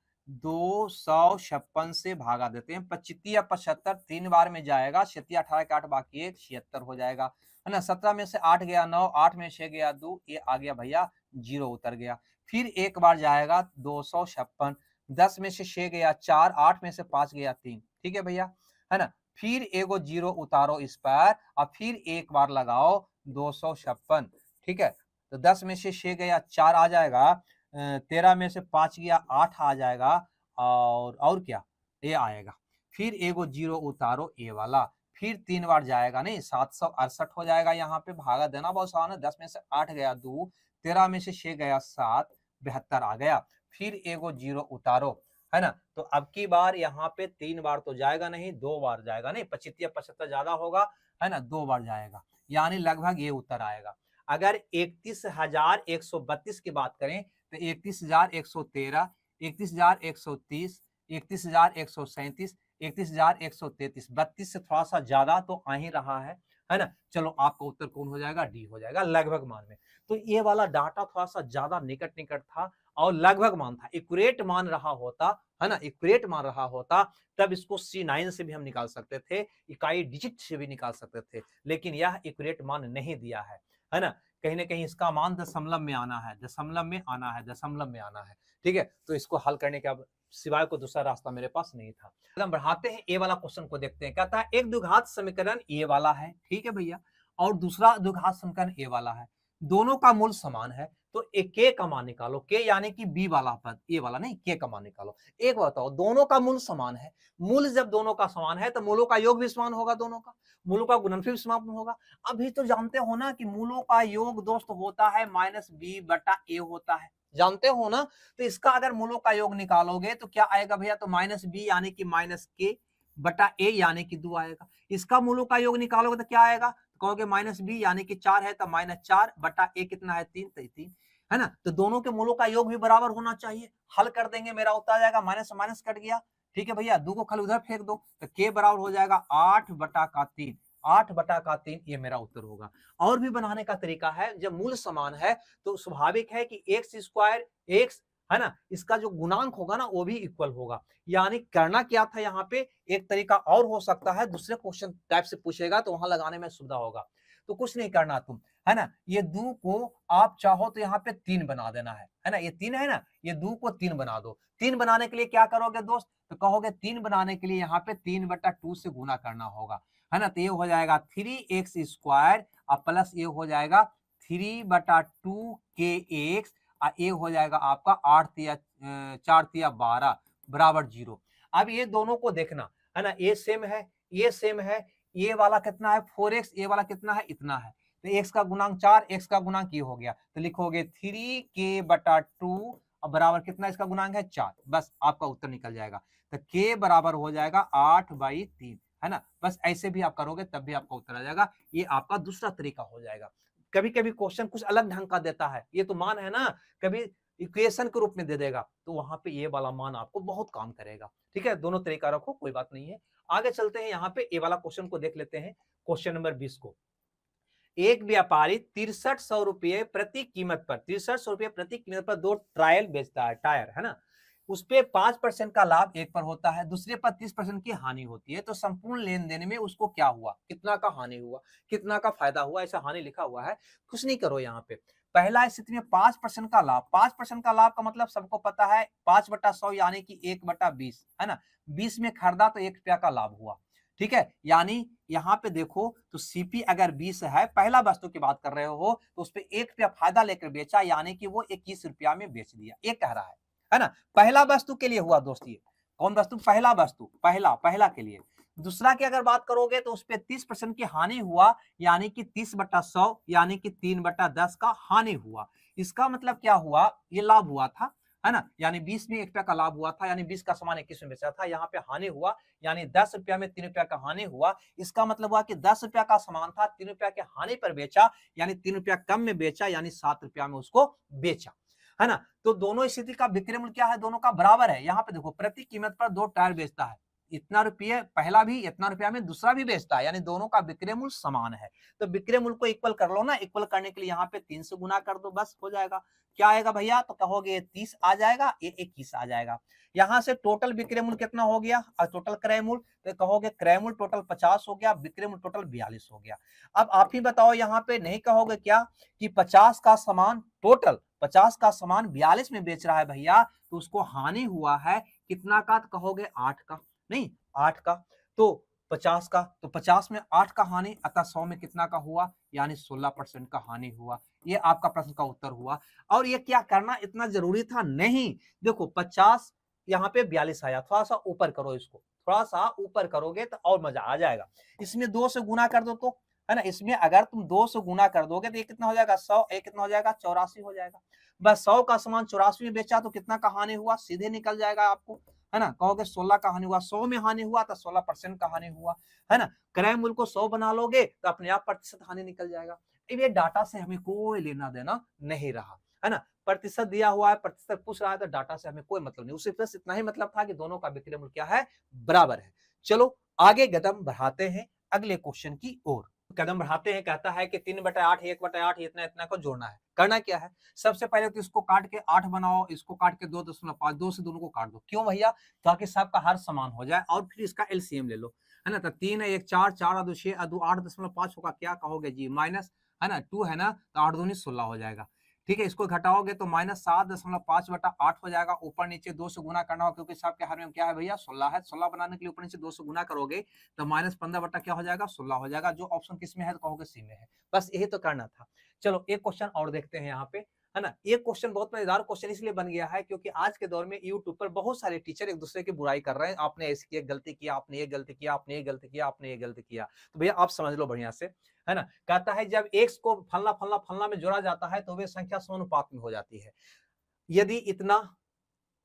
256 से भागा देते हैं। 25 या 75 3 बार में जाएगा, 7 18 के 8 बाकी 1 76 हो जाएगा, है ना। 17 में से 8 गया 9, 8 में 6 गया 2, ये आ गया भैया 0 उतर गया। फिर एक बार जाएगा 256, 10 में से 6 गया 4, 8 में से 5 गया 3, ठीक है भैया, है ना। फिर एगो जीरो उतारो इस पर और फिर एक बार लगाओ 256। ठीक है, तो 10 में से 6 गया 4 आ जाएगा, 13 में से 5 गया 8 आ जाएगा, और क्या ये आएगा। फिर एगो जीरो उतारो ए वाला, फिर 3 बार जाएगा, नहीं 768 हो जाएगा। यहाँ पे भागा देना बहुत आसान है, 10 में से 8 गया 2, 13 में से 6 गया 7, 72 आ गया। फिर एगो जीरो उतारो, है ना, तो अब की बार यहाँ पे 3 बार तो जाएगा नहीं, 2 बार जाएगा, नहीं 25 या 75 ज्यादा होगा, है ना, 2 बार जाएगा, यानी लगभग ये उत्तर आएगा। अगर 31,132 की बात करें तो 31,113, 31,130, 31,137, 31,133, 32 से थोड़ा सा ज्यादा तो आ ही रहा है ना। चलो आपका उत्तर कौन हो जाएगा, डी हो जाएगा, लगभग मान में। तो ये वाला डाटा थोड़ा सा ज्यादा निकट निकट था और लगभग मान था, एक्यूरेट मान रहा होता, है ना, एक्यूरेट मान रहा होता तब इसको C9 से भी हम निकाल सकते थे, इकाई डिजिट से भी निकाल सकते थे, लेकिन यह एक्यूरेट मान नहीं दिया है ना। कहीं ना कहीं इसका मान दशमलव में आना है, दशमलव में आना है, दशमलव में आना है। ठीक है, तो इसको हल करने के अब सिवाय को दूसरा रास्ता मेरे पास नहीं था। हम बढ़ाते हैं, ए वाला क्वेश्चन को देखते हैं। कहता है एक द्विघात समीकरण ए वाला है, ठीक है भैया, और दूसरा द्विघात समीकरण ए वाला है, दोनों का मूल समान है, तो एक के का मान निकालो, के यानी कि बी वाला पद, ए वाला नहीं, के का मान निकालो। एक बताओ, दोनों का मूल समान है, मूल जब दोनों का समान है तो मूलों का योग भी समान होगा, दोनों का मूलों का गुणनफल भी समान होगा। अभी तो जानते हो ना कि मूलों का योग दोस्त होता है -b/a होता है, जानते हो ना। तो इसका अगर मूलों का योग निकालोगे तो क्या आएगा भैया, तो -b यानी कि -k/a यानी कि 2 आएगा। इसका मूलों का योग निकालोगे तो क्या आएगा, कहोगे -b यानी कि 4 है तो -4/a कितना है 3, तो 3, है ना। तो दोनों के मूलों का योग भी बराबर होना चाहिए। हल कर देंगे, मेरा उत्तर आ जाएगा, माइनस माइनस कट गया, ठीक है भैया, 2 को खाली उधर फेंक दो, तो के बराबर हो जाएगा 8/3, 8/3, ये मेरा उत्तर होगा। और भी बनाने का तरीका है, जब मूल समान है तो स्वाभाविक है कि x² x, है ना, इसका जो गुणांक होगा ना वो भी इक्वल होगा। यानी करना क्या था यहाँ पे, एक तरीका और हो सकता है, दूसरे क्वेश्चन टाइप से पूछेगा तो वहां लगाने में सुविधा होगा। तो कुछ नहीं करना तुम, है ना, ये 2 को आप चाहो तो यहाँ पे 3 बना देना है ना, ये 3 है ना, ये 2 को 3 बना दो। 3 बनाने के लिए क्या करोगे दोस्त, तो कहोगे 3 बनाने के लिए यहाँ पे 3/2 से गुना करना होगा, है ना। तो ये हो जाएगा 3x² और प्लस ये हो जाएगा 3/2kx, और ये हो जाएगा आपका 4×3 = 12 बराबर 0। अब ये दोनों को देखना, है ना, ये सेम है, ये सेम है, ये वाला कितना है 4x, ये वाला कितना है इतना है, तो x का गुणांक 4, x का गुणांक ये हो गया, तो लिखोगे 3k/2 बराबर कितना इसका गुणांक है 4, बस आपका उत्तर निकल जाएगा। तो k बराबर हो जाएगा 8/3, है ना। बस ऐसे भी आप करोगे तब भी आपका उत्तर आ जाएगा। ये आपका दूसरा तरीका हो जाएगा। कभी कभी क्वेश्चन कुछ अलग ढंग का देता है, ये तो मान है ना, कभी इक्वेशन के रूप में दे देगा, तो वहां पे ये वाला मान आपको बहुत काम करेगा। ठीक है, दोनों तरीका रखो, कोई बात नहीं है। आगे चलते हैं, यहाँ पे ए वाला क्वेश्चन को देख लेते हैं, क्वेश्चन नंबर 20 को। एक व्यापारी 6300 रुपये प्रति कीमत पर, 6300 रुपये प्रति कीमत पर 2 ट्रायल बेचता है, टायर, है ना। उस पे 5% का लाभ एक पर होता है, दूसरे पर 30% की हानि होती है। तो संपूर्ण लेन देन में उसको क्या हुआ, कितना का हानि हुआ, कितना का फायदा हुआ, ऐसा हानि लिखा हुआ है। कुछ नहीं करो यहाँ पे, पहला स्थिति में 5% का लाभ, 5% का लाभ का मतलब सबको पता है 5/100 यानी कि 1/20, है ना। 20 में खरीदा तो 1 रुपया का लाभ हुआ, ठीक है। यानी यहाँ पे देखो तो सीपी अगर 20 है, पहला वस्तु की बात कर रहे हो, तो उस पर 1 रुपया फायदा लेकर बेचा, यानी कि वो 21 रुपया में बेच दिया, ये कह रहा है ना। पहला वस्तु के लिए हुआ दोस्त, ये कौन वस्तु, पहला वस्तु, पहला के लिए। दूसरा की अगर बात करोगे तो उस पर 30% की हानि हुआ, यानी कि 30/100 यानी कि 3/10 का हानि हुआ। इसका मतलब क्या हुआ, ये लाभ हुआ था, है ना, यानी 20 में 1 रुपया का लाभ हुआ था, यानी 20 का सामान 21 में बेचा था, यहाँ पे हानि हुआ, यानी 10 रुपया में 3 रुपया का हानि हुआ। इसका मतलब हुआ कि 10 रुपया का सामान था, 3 रुपया के हानि पर बेचा, यानी 3 रुपया कम में बेचा, यानी 7 रुपया में उसको बेचा, है ना। तो दोनों स्थिति का विक्रय मूल्य क्या है, दोनों का बराबर है। यहाँ पे देखो प्रति कीमत पर 2 टायर बेचता है, इतना रुपये पहला भी, इतना रुपया में दूसरा भी बेचता है, यानी दोनों का विक्रय मूल्य समान है। तो विक्रय मूल्य को इक्वल कर लो ना, इक्वल करने के लिए यहाँ पे 3 से गुना कर दो, बस हो जाएगा। क्या आएगा भैया, तो कहोगे 30 आ जाएगा, ये 21 आ जाएगा। यहाँ से टोटल विक्रय मूल्य कितना हो गया, और टोटल क्रय मूल्य, तो कहोगे क्रय मूल्य टोटल 50 हो गया, विक्रय मूल्य टोटल 42 हो गया। अब आप ही बताओ, यहाँ पे नहीं कहोगे क्या कि 50 का सामान, टोटल 50 का सामान 42 में बेच रहा है भैया, तो उसको हानि हुआ है कितना का, तो कहोगे 8 का, नहीं 8 का। तो 50 का, तो 50 में 8 का हानि, अतः 100 में कितना का हुआ, यानी 16% का हानि हुआ। ये आपका प्रश्न का उत्तर हुआ। और ये क्या करना इतना जरूरी था? नहीं, देखो 50 यहाँ पे 42 आया, थोड़ा सा ऊपर करो इसको, थोड़ा सा ऊपर करोगे तो और मजा आ जाएगा। इसमें 2 से गुना कर दो तो, है ना, इसमें अगर तुम 2 से गुना कर दोगे तो ये कितना हो जाएगा, 100, ये कितना हो जाएगा, 84 हो जाएगा। बस 100 का सामान 84 में बेचा तो कितना का हानि हुआ, सीधे निकल जाएगा आपको, है ना। कहोगे 16 का हानि हुआ, 100 में हानि हुआ तो 16% का हानि हुआ, है ना। क्रय मूल्य को 100 बना लोगे तो अपने आप प्रतिशत हानि निकल जाएगा। अब ये डाटा से हमें कोई लेना देना नहीं रहा, है ना। प्रतिशत दिया हुआ है, प्रतिशत पूछ रहा है, तो डाटा से हमें कोई मतलब नहीं, उसे बस इतना ही मतलब था कि दोनों का विक्रय मूल्य क्या है, बराबर है। चलो आगे कदम बढ़ाते हैं अगले क्वेश्चन की ओर। कदम बढ़ाते हैं, कहता है कि 3/8 1/8 इतना इतना को जोड़ना है। करना क्या है, सबसे पहले तो इसको काट के 8 बनाओ, इसको काट के 2.5, 2 से दोनों को काट दो। क्यों भैया, ताकि सबका हर समान हो जाए, और फिर इसका एलसीएम ले लो, है ना। तो 3 है 1 4, 4 और 2 6 और 2 8.5 होगा, क्या कहोगे जी, माइनस, है ना, 2 है ना, तो 8 दूनी 16 हो जाएगा। ठीक है, इसको घटाओगे तो -7.5/8 हो जाएगा। ऊपर नीचे 2 से गुना करना हो, क्योंकि सबके हर में क्या है भैया, 16 है। 16 बनाने के लिए ऊपर नीचे 2 से गुना करोगे तो -15 क्या हो जाएगा, 16 हो जाएगा। जो ऑप्शन किस में है, तो कहोगे सी में है। बस यही तो करना था। चलो एक क्वेश्चन और देखते हैं यहाँ पे, है ना। ये क्वेश्चन बहुत मजेदार क्वेश्चन इसलिए बन गया है क्योंकि आज के दौर में यूट्यूब पर बहुत सारे टीचर एक दूसरे की बुराई कर रहे हैं, आपने ऐसी एक गलती किया, आपने ये गलती किया, आपने ये गलती किया, आपने ये गलती किया। तो भैया आप समझ लो बढ़िया से, है ना। कहता है जब x को फलना फलना फलना में जोड़ा जाता है तो वे संख्या समानुपात में हो जाती है। यदि इतना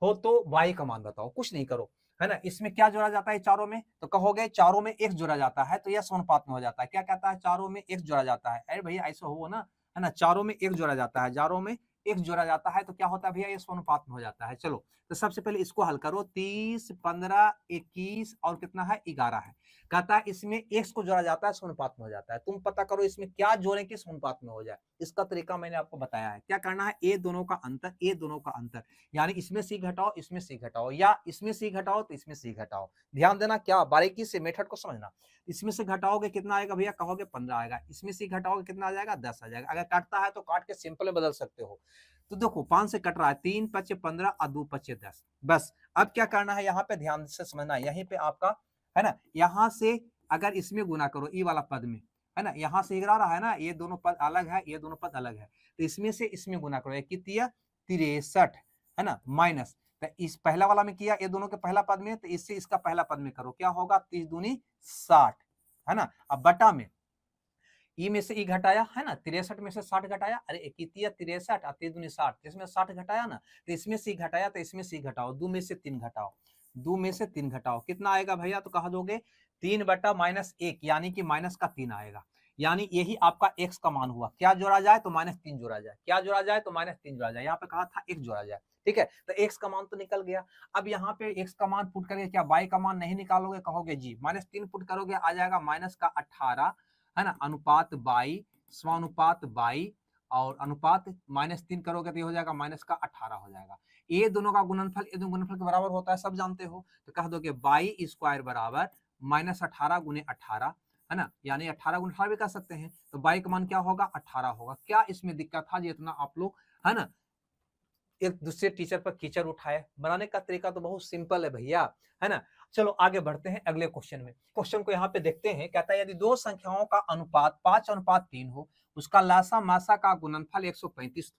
हो तो y का मान बताओ, कुछ नहीं करो, है ना। इसमें क्या जोड़ा जाता है चारों में, तो कहोगे चारों में x जोड़ा जाता है, तो यह समानुपात में हो जाता है। क्या कहता है, चारों में x जोड़ा जाता है। अरे भैया ऐसा हो ना, है ना, चारों में x जोड़ा जाता है, चारों में x जोड़ा जाता है, तो क्या होता है भैया, ये समानुपात में हो जाता है। चलो तो सबसे पहले इसको हल करो, 30 15 21 और कितना है, 11 है। कहता है इसमें x को जोड़ा जाता है, समानुपात में हो जाता है। तुम पता करो इसमें क्या जोड़े कि समानुपात में हो जाए। इसका तरीका मैंने आपको बताया है। क्या करना है, ए दोनों का अंतर, ए दोनों का अंतर, यानी इसमें सी घटाओ, इसमें सी घटाओ, या इसमें सी घटाओ तो इसमें सी घटाओ। ध्यान देना, क्या बारीकी से मेथड को समझना। इसमें से घटाओगे कितना आएगा भैया, कहोगे 15 आएगा। इसमें से घटाओगे कितना आ जाएगा, 10 आ जाएगा। अगर काटता है तो काट के सिंपल में बदल सकते हो। तो देखो 5 से कट रहा है, 3 5 15 और 2 5 10। बस अब क्या करना है, यहाँ पे ध्यान से समझना, यहीं पे आपका, है ना, यहाँ से अगर इसमें गुना करो ई वाला पद में, है ना, यहाँ से गिरा रहा है ना, ये दोनों पद अलग है, ये दोनों पद अलग है, तो इसमें से इसमें गुना करो, एक कितिया 63, है ना, माइनस, तो इस पहला वाला में किया, ये दोनों के पहला पद में, तो इससे इसका पहला पद में करो, क्या होगा, 30 दूनी 60, है ना। अब बटा में ई में से ई घटाया, है ना, 63 में से 60 घटाया, अरे इक्कीतिया 63 और 3 दूनी 60, इसमें 60 घटाया ना, तो इसमें से घटाया, तो इसमें से घटाओ, 2 में से 3 घटाओ, 2 में से 3 घटाओ, कितना आएगा भैया, तो कहा दोगे 3 बटा -1, यानी कि माइनस का 3 आएगा। यानी यही आपका x का मान हुआ। क्या जोड़ा जाए, तो -3 जोड़ा जाए, क्या जोड़ा जाए, तो -3 जोड़ा जाए। यहाँ पे कहा था x जोड़ा जाए, ठीक है, तो x का मान तो निकल गया। अब यहाँ पे x का मान पुट करके क्या y का मान नहीं निकालोगे, कहोगे जी, -3 पुट करोगे, आ जाएगा -18, है ना, अनुपात 22, स्वानुपात 22, और अनुपात -3 करोगे तो ये हो जाएगा -18 हो जाएगा। ये दोनों का गुणनफल, ये दोनों गुणनफल के बराबर होता है, सब जानते हो। तो कह दो कि 22 स्क्वायर बराबर -18 गुने 18, है ना, यानी 18 गुने 18 भी कह सकते हैं। तो 22 का मान क्या होगा, 18 होगा। क्या इसमें दिक्कत था, ये इतना आप लोग, है ना, एक दूसरे टीचर पर कीचड़ उठाए। बनाने का तरीका तो बहुत सिंपल है भैया, है ना। चलो आगे बढ़ते हैं अगले क्वेश्चन में। क्वेश्चन को यहाँ पे देखते हैं। कहता है यदि दो संख्याओं का अनुपात 5:3 हो, उसका लासा मासा का गुणनफल 135,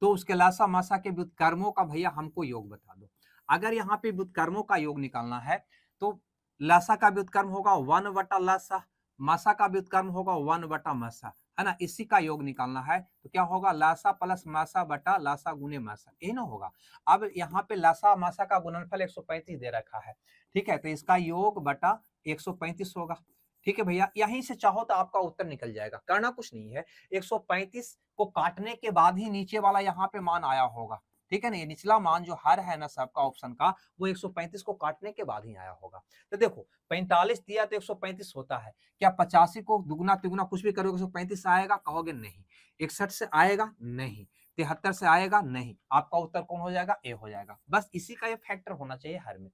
तो उसके लासा मासा के व्युत्क्रमों का भैया हमको योग बता दो। अगर यहाँ पे व्युत्क्रमों का योग निकालना है तो लासा का व्युत्क्रम होगा 1 बटा लासा, मासा का व्युत्क्रम होगा 1 बटा मासा, है ना। इसी का योग निकालना है तो क्या होगा, लासा प्लस मासा बटा लासा गुने मासा, यही ना होगा। अब यहाँ पे लासा मासा का गुणनफल 135 दे रखा है, ठीक है, तो इसका योग बटा 135 होगा। ठीक है भैया, यहीं से चाहो तो आपका उत्तर निकल जाएगा, करना कुछ नहीं है। 135 को काटने के बाद ही नीचे वाला यहाँ पे मान आया होगा, ठीक है ना। ये निचला मान जो हर है ना सबका ऑप्शन का, वो 135 को काटने के बाद ही आया होगा। तो देखो 45 दिया तो 135 होता है। क्या 85 को दुगना तिगुना कुछ भी करोगे 135 आएगा, कहोगे नहीं। 61 से आएगा, नहीं। 73 से आएगा, नहीं। आपका उत्तर कौन हो जाएगा, ए हो जाएगा। बस इसी का ये फैक्टर होना चाहिए हर में।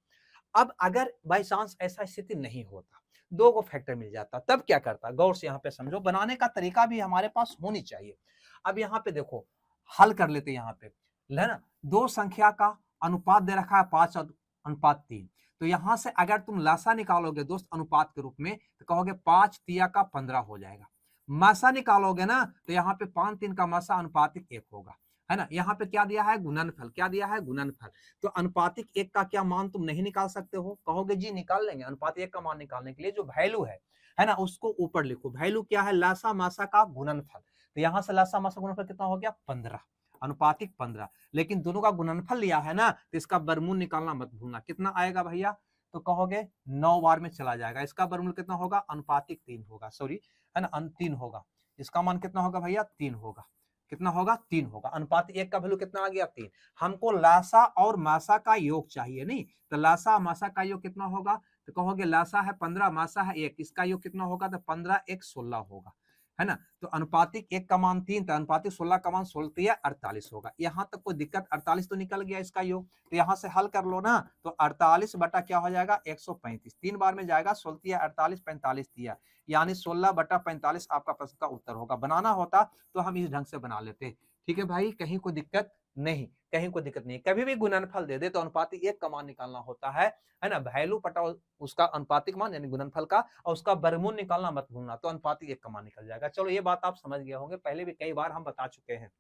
अब अगर बाई चांस ऐसा स्थिति नहीं होता, दो को फैक्टर मिल जाता, तब क्या करता, गौर से यहाँ पे समझो। बनाने का तरीका भी हमारे पास होनी चाहिए। अब यहाँ पे देखो, हल कर लेते यहाँ पे, है ना। दो संख्या का अनुपात दे रखा है 5:3, तो यहां से अगर तुम लासा निकालोगे दोस्त अनुपात के रूप में तो कहोगे 5 तिया का 15 हो जाएगा। मासा निकालोगे ना तो यहाँ पे 5 3 का मासा अनुपातिक 1 होगा, है ना। यहाँ पे क्या दिया है, गुणनफल। क्या दिया है, गुणनफल। तो अनुपातिक 1 का क्या मान तुम नहीं निकाल सकते हो, कहोगे जी निकाल लेंगे। अनुपातिक 1 का मान निकालने के लिए जो वैल्यू है ना, उसको ऊपर लिखो। वैल्यू क्या है, लासा मासा का गुणनफल। तो यहाँ से लासा मासा गुणनफल कितना हो गया, 15, अनुपातिक 15। लेकिन दोनों का गुणनफल लिया है ना, तो इसका वर्गमूल निकालना मत भूलना। कितना आएगा भैया, तो कहोगे 9 बार में चला जाएगा। इसका वर्गमूल कितना होगा, अनुपातिक 3 होगा, सॉरी, है ना, 3 होगा। इसका मान कितना होगा भैया, 3 होगा। कितना होगा, 3 होगा। अनुपात 1 का वैल्यू कितना आ गया, 3। हमको लासा और मासा का योग चाहिए, नहीं तो लासा मासा का योग कितना होगा, तो कहोगे लासा है 15, मासा है 1, इसका योग कितना होगा, तो 15 1 16 होगा, है ना। तो अनुपातिक 1 का मान 3 था, अनुपातिक 16 का मान 16 48 होगा। यहां तक कोई दिक्कत, 48 तो निकल गया इसका योग। तो यहां से हल कर लो ना, तो 48 बटा क्या हो जाएगा, 135। 3 बार में जाएगा, 16 48 45 दिया, यानी 16 बटा 45 आपका प्रश्न का उत्तर होगा। बनाना होता तो हम इस ढंग से बना लेते। ठीक है भाई, कहीं कोई दिक्कत नहीं, कहीं कोई दिक्कत नहीं। कभी भी गुणनफल दे दे तो अनुपातिक 1 का मान निकालना होता है ना। वैल्यू पटा उसका अनुपातिक मान यानी गुणनफल का, और उसका वर्गमूल निकालना मत भूलना, तो अनुपातिक 1 का मान निकल जाएगा। चलो ये बात आप समझ गए होंगे, पहले भी कई बार हम बता चुके हैं।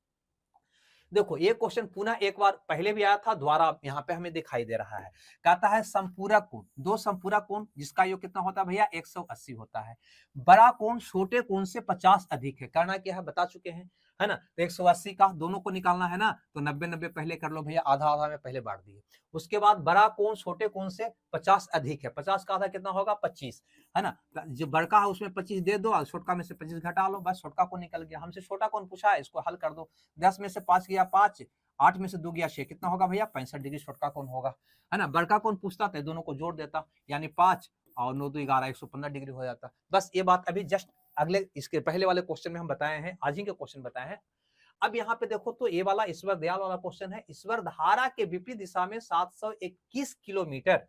देखो ये क्वेश्चन पुनः एक बार पहले भी आया था, द्वारा यहाँ पे हमें दिखाई दे रहा है। कहता है संपूरक कोण, दो संपूरक कोण जिसका योग कितना होता है भैया, 180 होता है। बड़ा कोण छोटे कोण से 50 अधिक है। करना क्या है, बता चुके हैं, है ना। तो 180 का दोनों को निकालना है ना, तो 90 90 पहले कर लो भैया, आधा आधा में पहले बांट दिए। उसके बाद बड़ा कोण छोटे कोण से 50 अधिक है। 50 का आधा कितना होगा, 25, है ना। जो बड़का है उसमें 25 दे दो और छोटका में से 25 घटा लो, बस छोटका कोण निकल गया। हमसे छोटा कोण पूछा है, इसको हल कर दो। 10 में से 5 गया 5, 8 में से 2 गया 6, कितना होगा भैया, 65 डिग्री छोटका कोण होगा, है ना। बड़का कोण पूछता था, दोनों को जोड़ देता, यानी 5 और 9 2 11, 115 डिग्री हो जाता। बस ये बात अभी जस्ट अगले इसके पहले वाले क्वेश्चन में हम बताए हैं, आज ही के क्वेश्चन बताए हैं। अब यहाँ पे देखो तो ये वाला ईश्वर दयाल वाला क्वेश्चन है। ईश्वर धारा के विपरीत दिशा में 721 किलोमीटर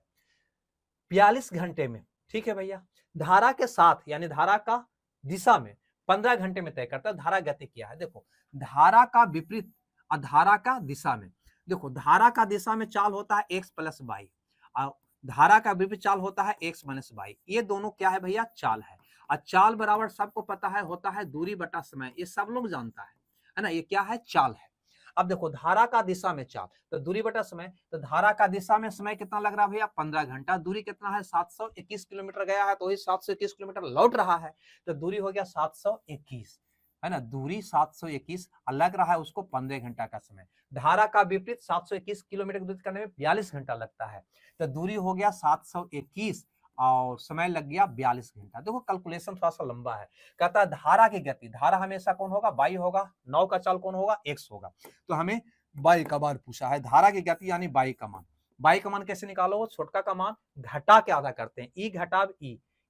42 घंटे में, ठीक है भैया, धारा के साथ यानी धारा का दिशा में 15 घंटे में तय करता है। धारा गति क्या है, देखो धारा का विपरीत और धारा का दिशा में, देखो धारा का दिशा में चाल होता है x प्लस वाई, और धारा का विपरीत चाल होता है x माइनस वाई। ये दोनों क्या है भैया, चाल है। और चाल बराबर सबको पता है होता है दूरी बटा समय, ये सब लोग जानता है ना। ये क्या है, चाल है। अब देखो धारा का दिशा में चाल, तो दूरी बटा समय, तो धारा का दिशा में समय कितना लग रहा है भैया, 15 घंटा। दूरी कितना है, 721 किलोमीटर गया है, तो वही 721 किलोमीटर लौट रहा है, तो दूरी हो गया 721, है ना। दूरी 721 लग रहा है उसको 15 घंटा का समय। धारा का विपरीत 721 किलोमीटर दूरी करने में 42 घंटा लगता है, तो दूरी हो गया 721 और समय लग गया 42 घंटा। देखो कैलकुलेशन थोड़ा सा लंबा है। कहता है धारा की गति, धारा हमेशा कौन होगा, बाई होगा। नाव का चाल कौन होगा, एक्स होगा। तो हमें बाई का मान पूछा है, धारा की गति यानी बाई का मान। बाई का मान कैसे निकालो, छोटका का मान घटा के आधा करते हैं, ई घटाव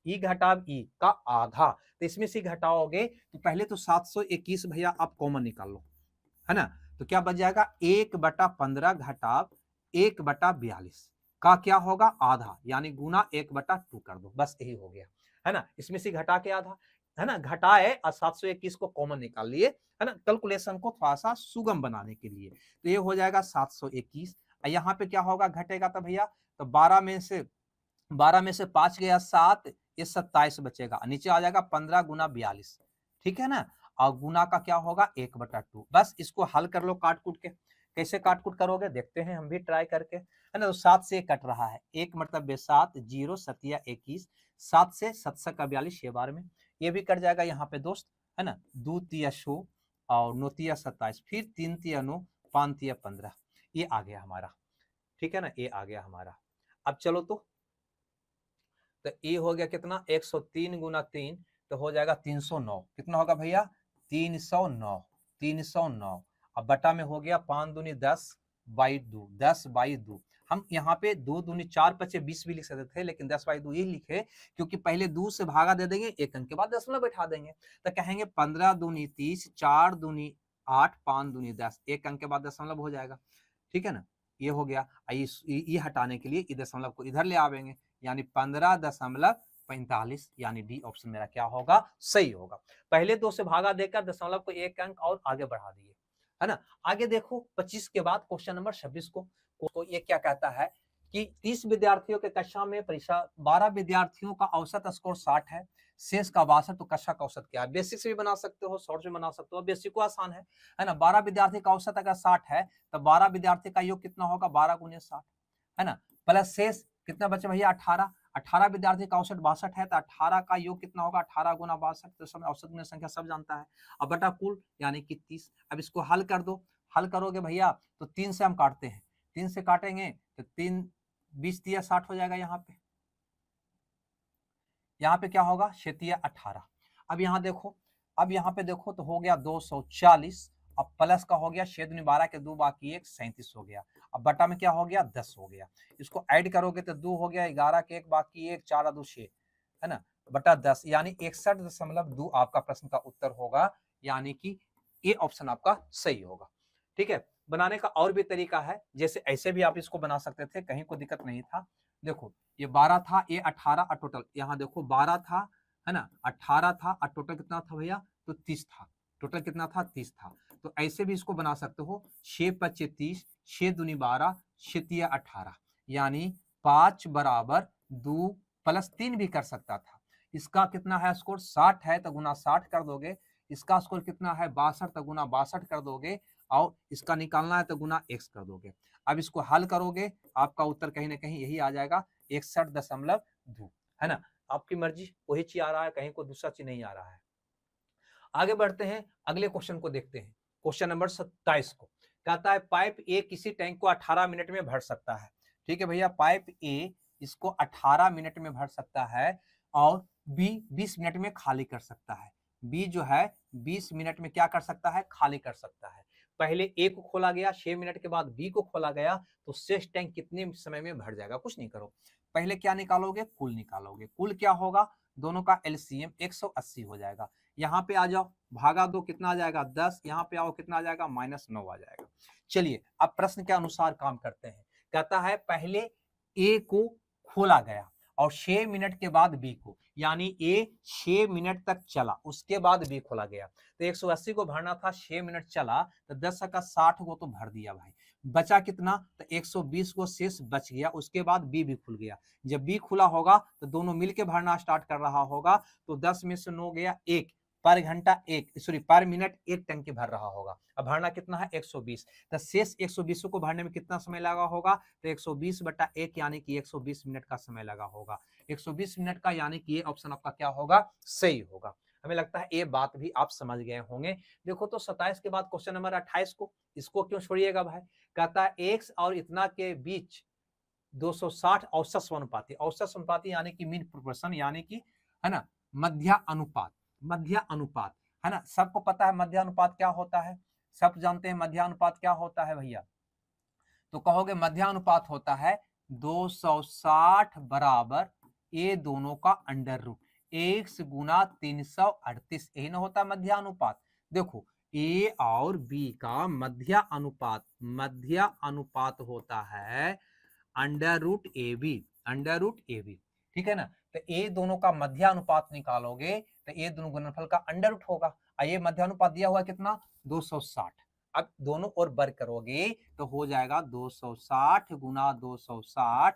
ई घटाव ई का आधा। तो इसमें से घटाओगे तो पहले तो 721 भैया आप कॉमन निकाल लो, है ना। तो क्या बच जाएगा, 1/15 घटाव 1/42 का क्या होगा, आधा, यानी गुना 1/2 कर दो, बस यही हो गया, है ना। इसमें से घटा के आधा, है ना, घटाए और 721 को कॉमन निकाल लिए, है ना, कैलकुलेशन को थोड़ा सा सुगम बनाने के लिए। तो ये हो जाएगा 721। यहाँ पे क्या होगा, घटेगा तो भैया, तो 12 में से 5 गया 7, ये 27 बचेगा, नीचे आ जाएगा 15 गुना 42, ठीक है ना। और गुना का क्या होगा, 1/2। बस इसको हल कर लो काट कूट के। कैसे काट कूट करोगे, देखते हैं हम भी ट्राई करके, है ना। तो 7 से कट रहा है, 1 मतलब 7, 0 7 21, 7 से 7 का 42, ये बार में ये भी कट जाएगा यहाँ पे दोस्त, है ना। 2 तिया 100 और 9 तिया 27, फिर 3 तिया 9, 5 तिया 15, ये आ गया हमारा, ठीक है ना, ये आ गया हमारा। अब चलो तो ये हो गया कितना, 103 गुना 3, तो हो जाएगा 309। कितना होगा भैया, 309, 309। अब बटा में हो गया 5 दूनी 10 बाई 2, 10 बाई 2। हम यहाँ पे 2 दूनी 4 पचे 20 भी लिख सकते थे, लेकिन 10 बाई 2 ये लिखे क्योंकि पहले 2 से भागा दे देंगे, एक अंक के बाद दशमलव बैठा देंगे। तो कहेंगे 15 दूनी 30, 4 दूनी 8, 5 दूनी 10, एक अंक के बाद दशमलव हो जाएगा, ठीक है ना। ये हो गया। ये हटाने के लिए दशमलव को इधर ले आवेंगे, यानी 15.45, यानी डी ऑप्शन मेरा क्या होगा, सही होगा। पहले 2 से भागा देकर दशमलव को एक अंक और आगे बढ़ा दिए, है ना। आगे देखो 25 के बाद क्वेश्चन नंबर 26 को ये क्या कहता है, कि 30 विद्यार्थियों के कक्षा में परीक्षा, 12 विद्यार्थियों का औसत स्कोर 60 है, शेष का 62, तो कक्षा का औसत क्या है? बेसिक से भी बना सकते हो, शॉर्ट से बना सकते हो, बेसिक को आसान है ना। 12 विद्यार्थी का औसत अगर 60 है तो 12 विद्यार्थी का योग कितना होगा? 12 गुने 60, है ना, प्लस शेष कितना बचे भैया? 18। 18 विद्यार्थी का औसत 62 है तो 18 का योग कितना होगा? 18 गुना 62, तो समय औसत गुना संख्या सब जानता है। अब बटा कुल यानी कि 30। अब इसको हल कर दो, हल करोगे भैया तो 3 से हम काटते हैं, 3 से काटेंगे तो 3 20 दिया 60 हो जाएगा। यहाँ पे क्या होगा? 6 तिया 18। अब यहाँ देखो, अब यहाँ पे देखो तो हो गया 240, अब प्लस का हो गया 6 दूनी 12 के 2 बाकी 1 37 हो गया। अब बटा में क्या हो गया? 10 हो गया। इसको ऐड करोगे तो 2 हो गया, 11 के 1 बाकी 1, 4 2 6, है ना, बटा 10, यानी 61.2 आपका प्रश्न का उत्तर होगा, यानी कि ये ऑप्शन आपका सही होगा। ठीक है, बनाने का और भी तरीका है, जैसे ऐसे भी आप इसको बना सकते थे, कहीं कोई दिक्कत नहीं था। देखो ये 12 था, ये 18 और टोटल यहाँ देखो 12 था, है ना, 18 था और टोटल कितना था भैया? तो 30 था। टोटल कितना था? 30 था। तो ऐसे भी इसको बना सकते हो, 6 पच्चे 30, 6 दूनी 12, 6 तिया 18, यानी 5 बराबर 2 प्लस 3 भी कर सकता था। इसका कितना है स्कोर? 60 है तो गुना 60 कर दोगे। इसका स्कोर कितना है? 62, तो गुना 62 कर दोगे, और इसका निकालना है तो गुना x कर दोगे। अब इसको हल करोगे, आपका उत्तर कहीं ना कहीं यही आ जाएगा, 61.2, है ना। आपकी मर्जी, वही चीज आ रहा है, कहीं को दूसरा चीज नहीं आ रहा है। आगे बढ़ते हैं, अगले क्वेश्चन को देखते हैं, क्वेश्चन नंबर 27 को। कहता है पाइप ए किसी टैंक को 18 मिनट में भर सकता है। ठीक है भैया, पाइप ए इसको 18 मिनट में भर सकता है और बी 20 मिनट में खाली कर सकता है। बी जो है 20 मिनट में क्या कर सकता है? खाली कर सकता है। पहले ए को खोला गया, 6 मिनट के बाद बी को खोला गया, तो शेष टैंक कितने समय में भर जाएगा? कुछ नहीं करो, पहले क्या निकालोगे? कुल निकालोगे। कुल क्या होगा? दोनों का एलसीएम 180 हो जाएगा। यहाँ पे आ जाओ, भागा दो, कितना आ जाएगा? 10। यहाँ पे आओ, कितना आ जाएगा? -9 आ जाएगा। चलिए अब प्रश्न के अनुसार काम करते हैं। कहता है पहले ए को खोला गया और 6 मिनट के बाद बी को, यानी ए 6 मिनट तक चला, उसके बाद बी खोला गया, तो 180 को भरना था, 6 मिनट चला तो 10 का 60 को तो भर दिया भाई। बचा कितना? तो 120 को शेष बच गया, उसके बाद बी भी खुल गया। जब बी खुला होगा तो दोनों मिलके भरना स्टार्ट कर रहा होगा, तो 10 में से 9 गया 1, पर घंटा 1, सॉरी पर मिनट 1 टंकी भर रहा होगा। अब भरना कितना है? 120, तो शेष 120 को भरने में कितना समय लगा होगा? तो 120 बटा 1 यानी कि 120 मिनट का समय लगा होगा। 120 मिनट का, यानी कि ये ऑप्शन आपका क्या होगा? सही होगा। हमें लगता है ये बात भी आप समझ गए होंगे। देखो तो 27 के बाद क्वेश्चन नंबर 28 को, इसको क्यों छोड़िएगा भाई? कहता है x और इतना के बीच 260 औसत समानुपाती, औसत समानुपाती यानी कि मीन प्रोपोर्शन, यानी कि, है ना, मध्य अनुपात। मध्य अनुपात, है ना, सबको पता है मध्य अनुपात क्या होता है, सब जानते हैं मध्य अनुपात क्या होता है भैया। तो कहोगे मध्य अनुपात होता है 260 बराबर ये दोनों का अंडर रूट, x गुना 338, यही ना होता है मध्य अनुपात। देखो ए और बी का मध्य अनुपात होता है under root a b, under root a b, ठीक है ना। तो ए दोनों का मध्य अनुपात निकालोगे तो ए दोनों गुणनफल का अंडर रूट होगा, और ये मध्य अनुपात दिया हुआ कितना? 260। अब दोनों ओर वर्ग करोगे तो हो जाएगा 260 गुना 260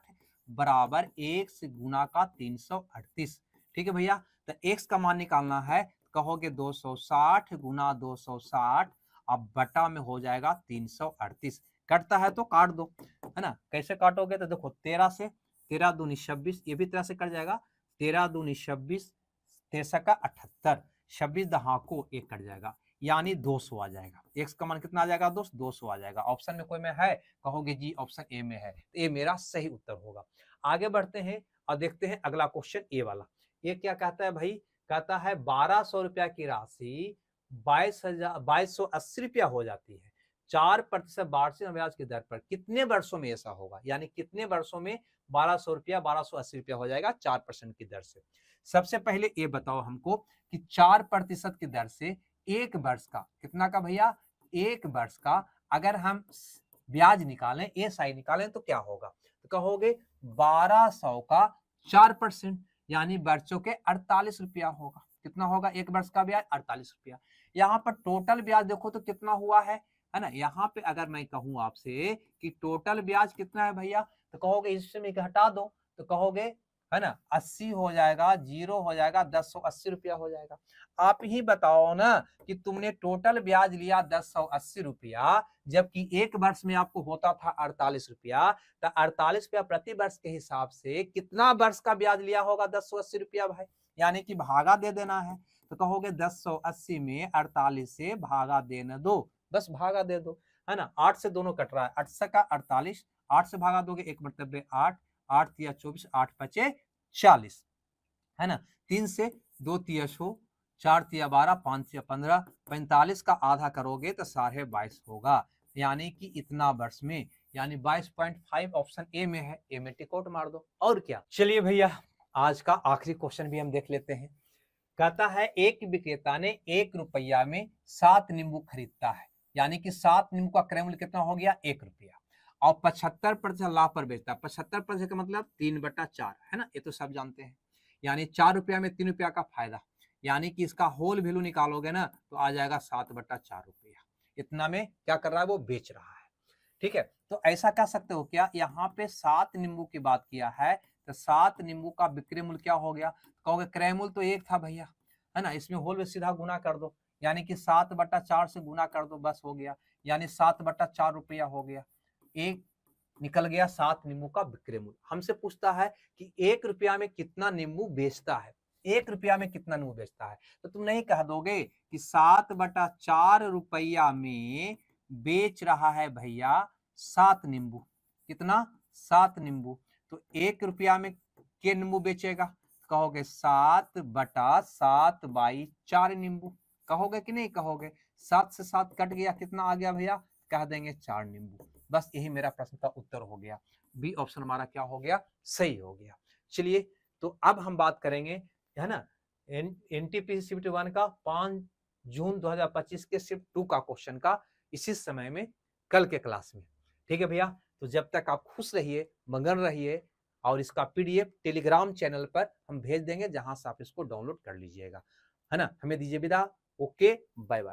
बराबर x गुना का 338। ठीक है भैया, तो x का मान निकालना है, कहोगे 260 गुना 260, अब बटा में हो जाएगा 338। कटता है तो काट दो, है ना। कैसे काटोगे? तो देखो 13 से, 13 दूनी 26, ये भी 13 से कट जाएगा, 13 दूनी 26, 13 का 78, 26 दहाको 1 कट जाएगा, यानी 200 आ जाएगा। x का मान कितना आ जाएगा दोस्त? 200 आ जाएगा। ऑप्शन में कोई में है? कहोगे जी ऑप्शन ए में है, तो ये मेरा सही उत्तर होगा। आगे बढ़ते हैं और देखते हैं अगला क्वेश्चन ए वाला। ये क्या कहता है भाई? कहता है 1200 रुपया की राशि 2280 रुपया हो जाती है 4% वार्षिक ब्याज की दर पर, कितने वर्षों में ऐसा होगा? यानी कितने वर्षों में 1200 रुपया 1280 रुपया हो जाएगा 4% की दर से। सबसे पहले ये बताओ हमको कि 4% की दर से एक वर्ष का कितना का भैया? एक वर्ष का अगर हम ब्याज निकालें, एसआई निकालें तो क्या होगा? तो कहोगे 1200 का 4%, यानी वर्षों के 48 रुपया होगा। कितना होगा एक वर्ष का ब्याज? 48 रुपया। यहाँ पर टोटल ब्याज देखो तो कितना हुआ है ना। यहाँ पे अगर मैं कहूं आपसे कि टोटल ब्याज कितना है भैया, तो कहोगे इसमें हटा दो, तो कहोगे है ना 80 हो जाएगा, 0 हो जाएगा, 1080 रुपया हो जाएगा। आप ही बताओ ना कि तुमने टोटल ब्याज लिया 1080 रुपया, जबकि एक वर्ष में आपको होता था 48 रुपया, तो 48 रुपया प्रति वर्ष के हिसाब से कितना वर्ष का ब्याज लिया होगा 1080 रुपया भाई, यानी कि भागा दे देना है। तो कहोगे 1080 में 48 से भागा देने दो, बस भागा दे दो, है ना। 8 से दोनों कट रहा है, 8 से का 48, 8 से भागा दोगे 1 मतलब 8, 8 तिया 24, 8 पचे 40, है ना। 3 से 2 तिया 6, 4 तिया 12, 5 तिया 15, 45 का आधा करोगे तो 22.5 होगा, यानी कि इतना वर्ष में, यानी 22.5 ऑप्शन ए में है, ए में टिक आउट मार दो। और क्या, चलिए भैया आज का आखिरी क्वेश्चन भी हम देख लेते हैं। कहता है एक विक्रेता ने 1 रुपया में 7 नींबू खरीदता है, यानी कि 7 नींबू का क्रय मूल्य कितना हो गया 1 रुपया, और 75% लाभ पर बेचता है। 75% का मतलब 3/4, है ना, ये तो सब जानते हैं, यानी 4 रुपया में 3 रुपया का फायदा, यानी कि इसका होल वैल्यू निकालोगे ना तो आ जाएगा 7/4 रुपया, इतना में क्या कर रहा है वो बेच रहा है। ठीक है, तो ऐसा कह सकते हो क्या, यहाँ पे 7 नींबू की बात किया है, तो 7 नींबू का विक्रय मूल्य क्या हो गया, कहोगे क्रय मूल्य तो 1 था भैया, है ना, इसमें होल में सीधा गुना कर दो, यानी कि 7/4 से गुना कर दो, बस हो गया, यानी 7/4 रुपया हो गया, एक निकल गया 7 नींबू का विक्रय मूल्य। हमसे पूछता है कि 1 रुपया में कितना नींबू बेचता है, 1 रुपया में कितना नींबू बेचता है, तो तुम नहीं कह दोगे कि 7/4 रुपया में बेच रहा है भैया 7 नींबू, कितना 7 नींबू, तो 1 रुपया में के नींबू बेचेगा, कहोगे 7/7/4 नींबू, कहोगे कि नहीं कहोगे, 7 से 7 कट गया, कितना आ गया भैया, कह देंगे 4 नींबू। बस यही मेरा प्रश्न का उत्तर हो गया, बी ऑप्शन हमारा क्या हो गया, सही हो गया। चलिए तो अब हम बात करेंगे, है ना, एनटीपीसी शिफ्ट 1 का 5 जून 2025 के शिफ्ट 2 का क्वेश्चन का इसी समय में कल के क्लास में। ठीक है भैया, तो जब तक आप खुश रहिए, मगन रहिए, और इसका पीडीएफ टेलीग्राम चैनल पर हम भेज देंगे, जहां से आप इसको डाउनलोड कर लीजिएगा, है ना। हमें दीजिए विदा, ओके बाय बाय।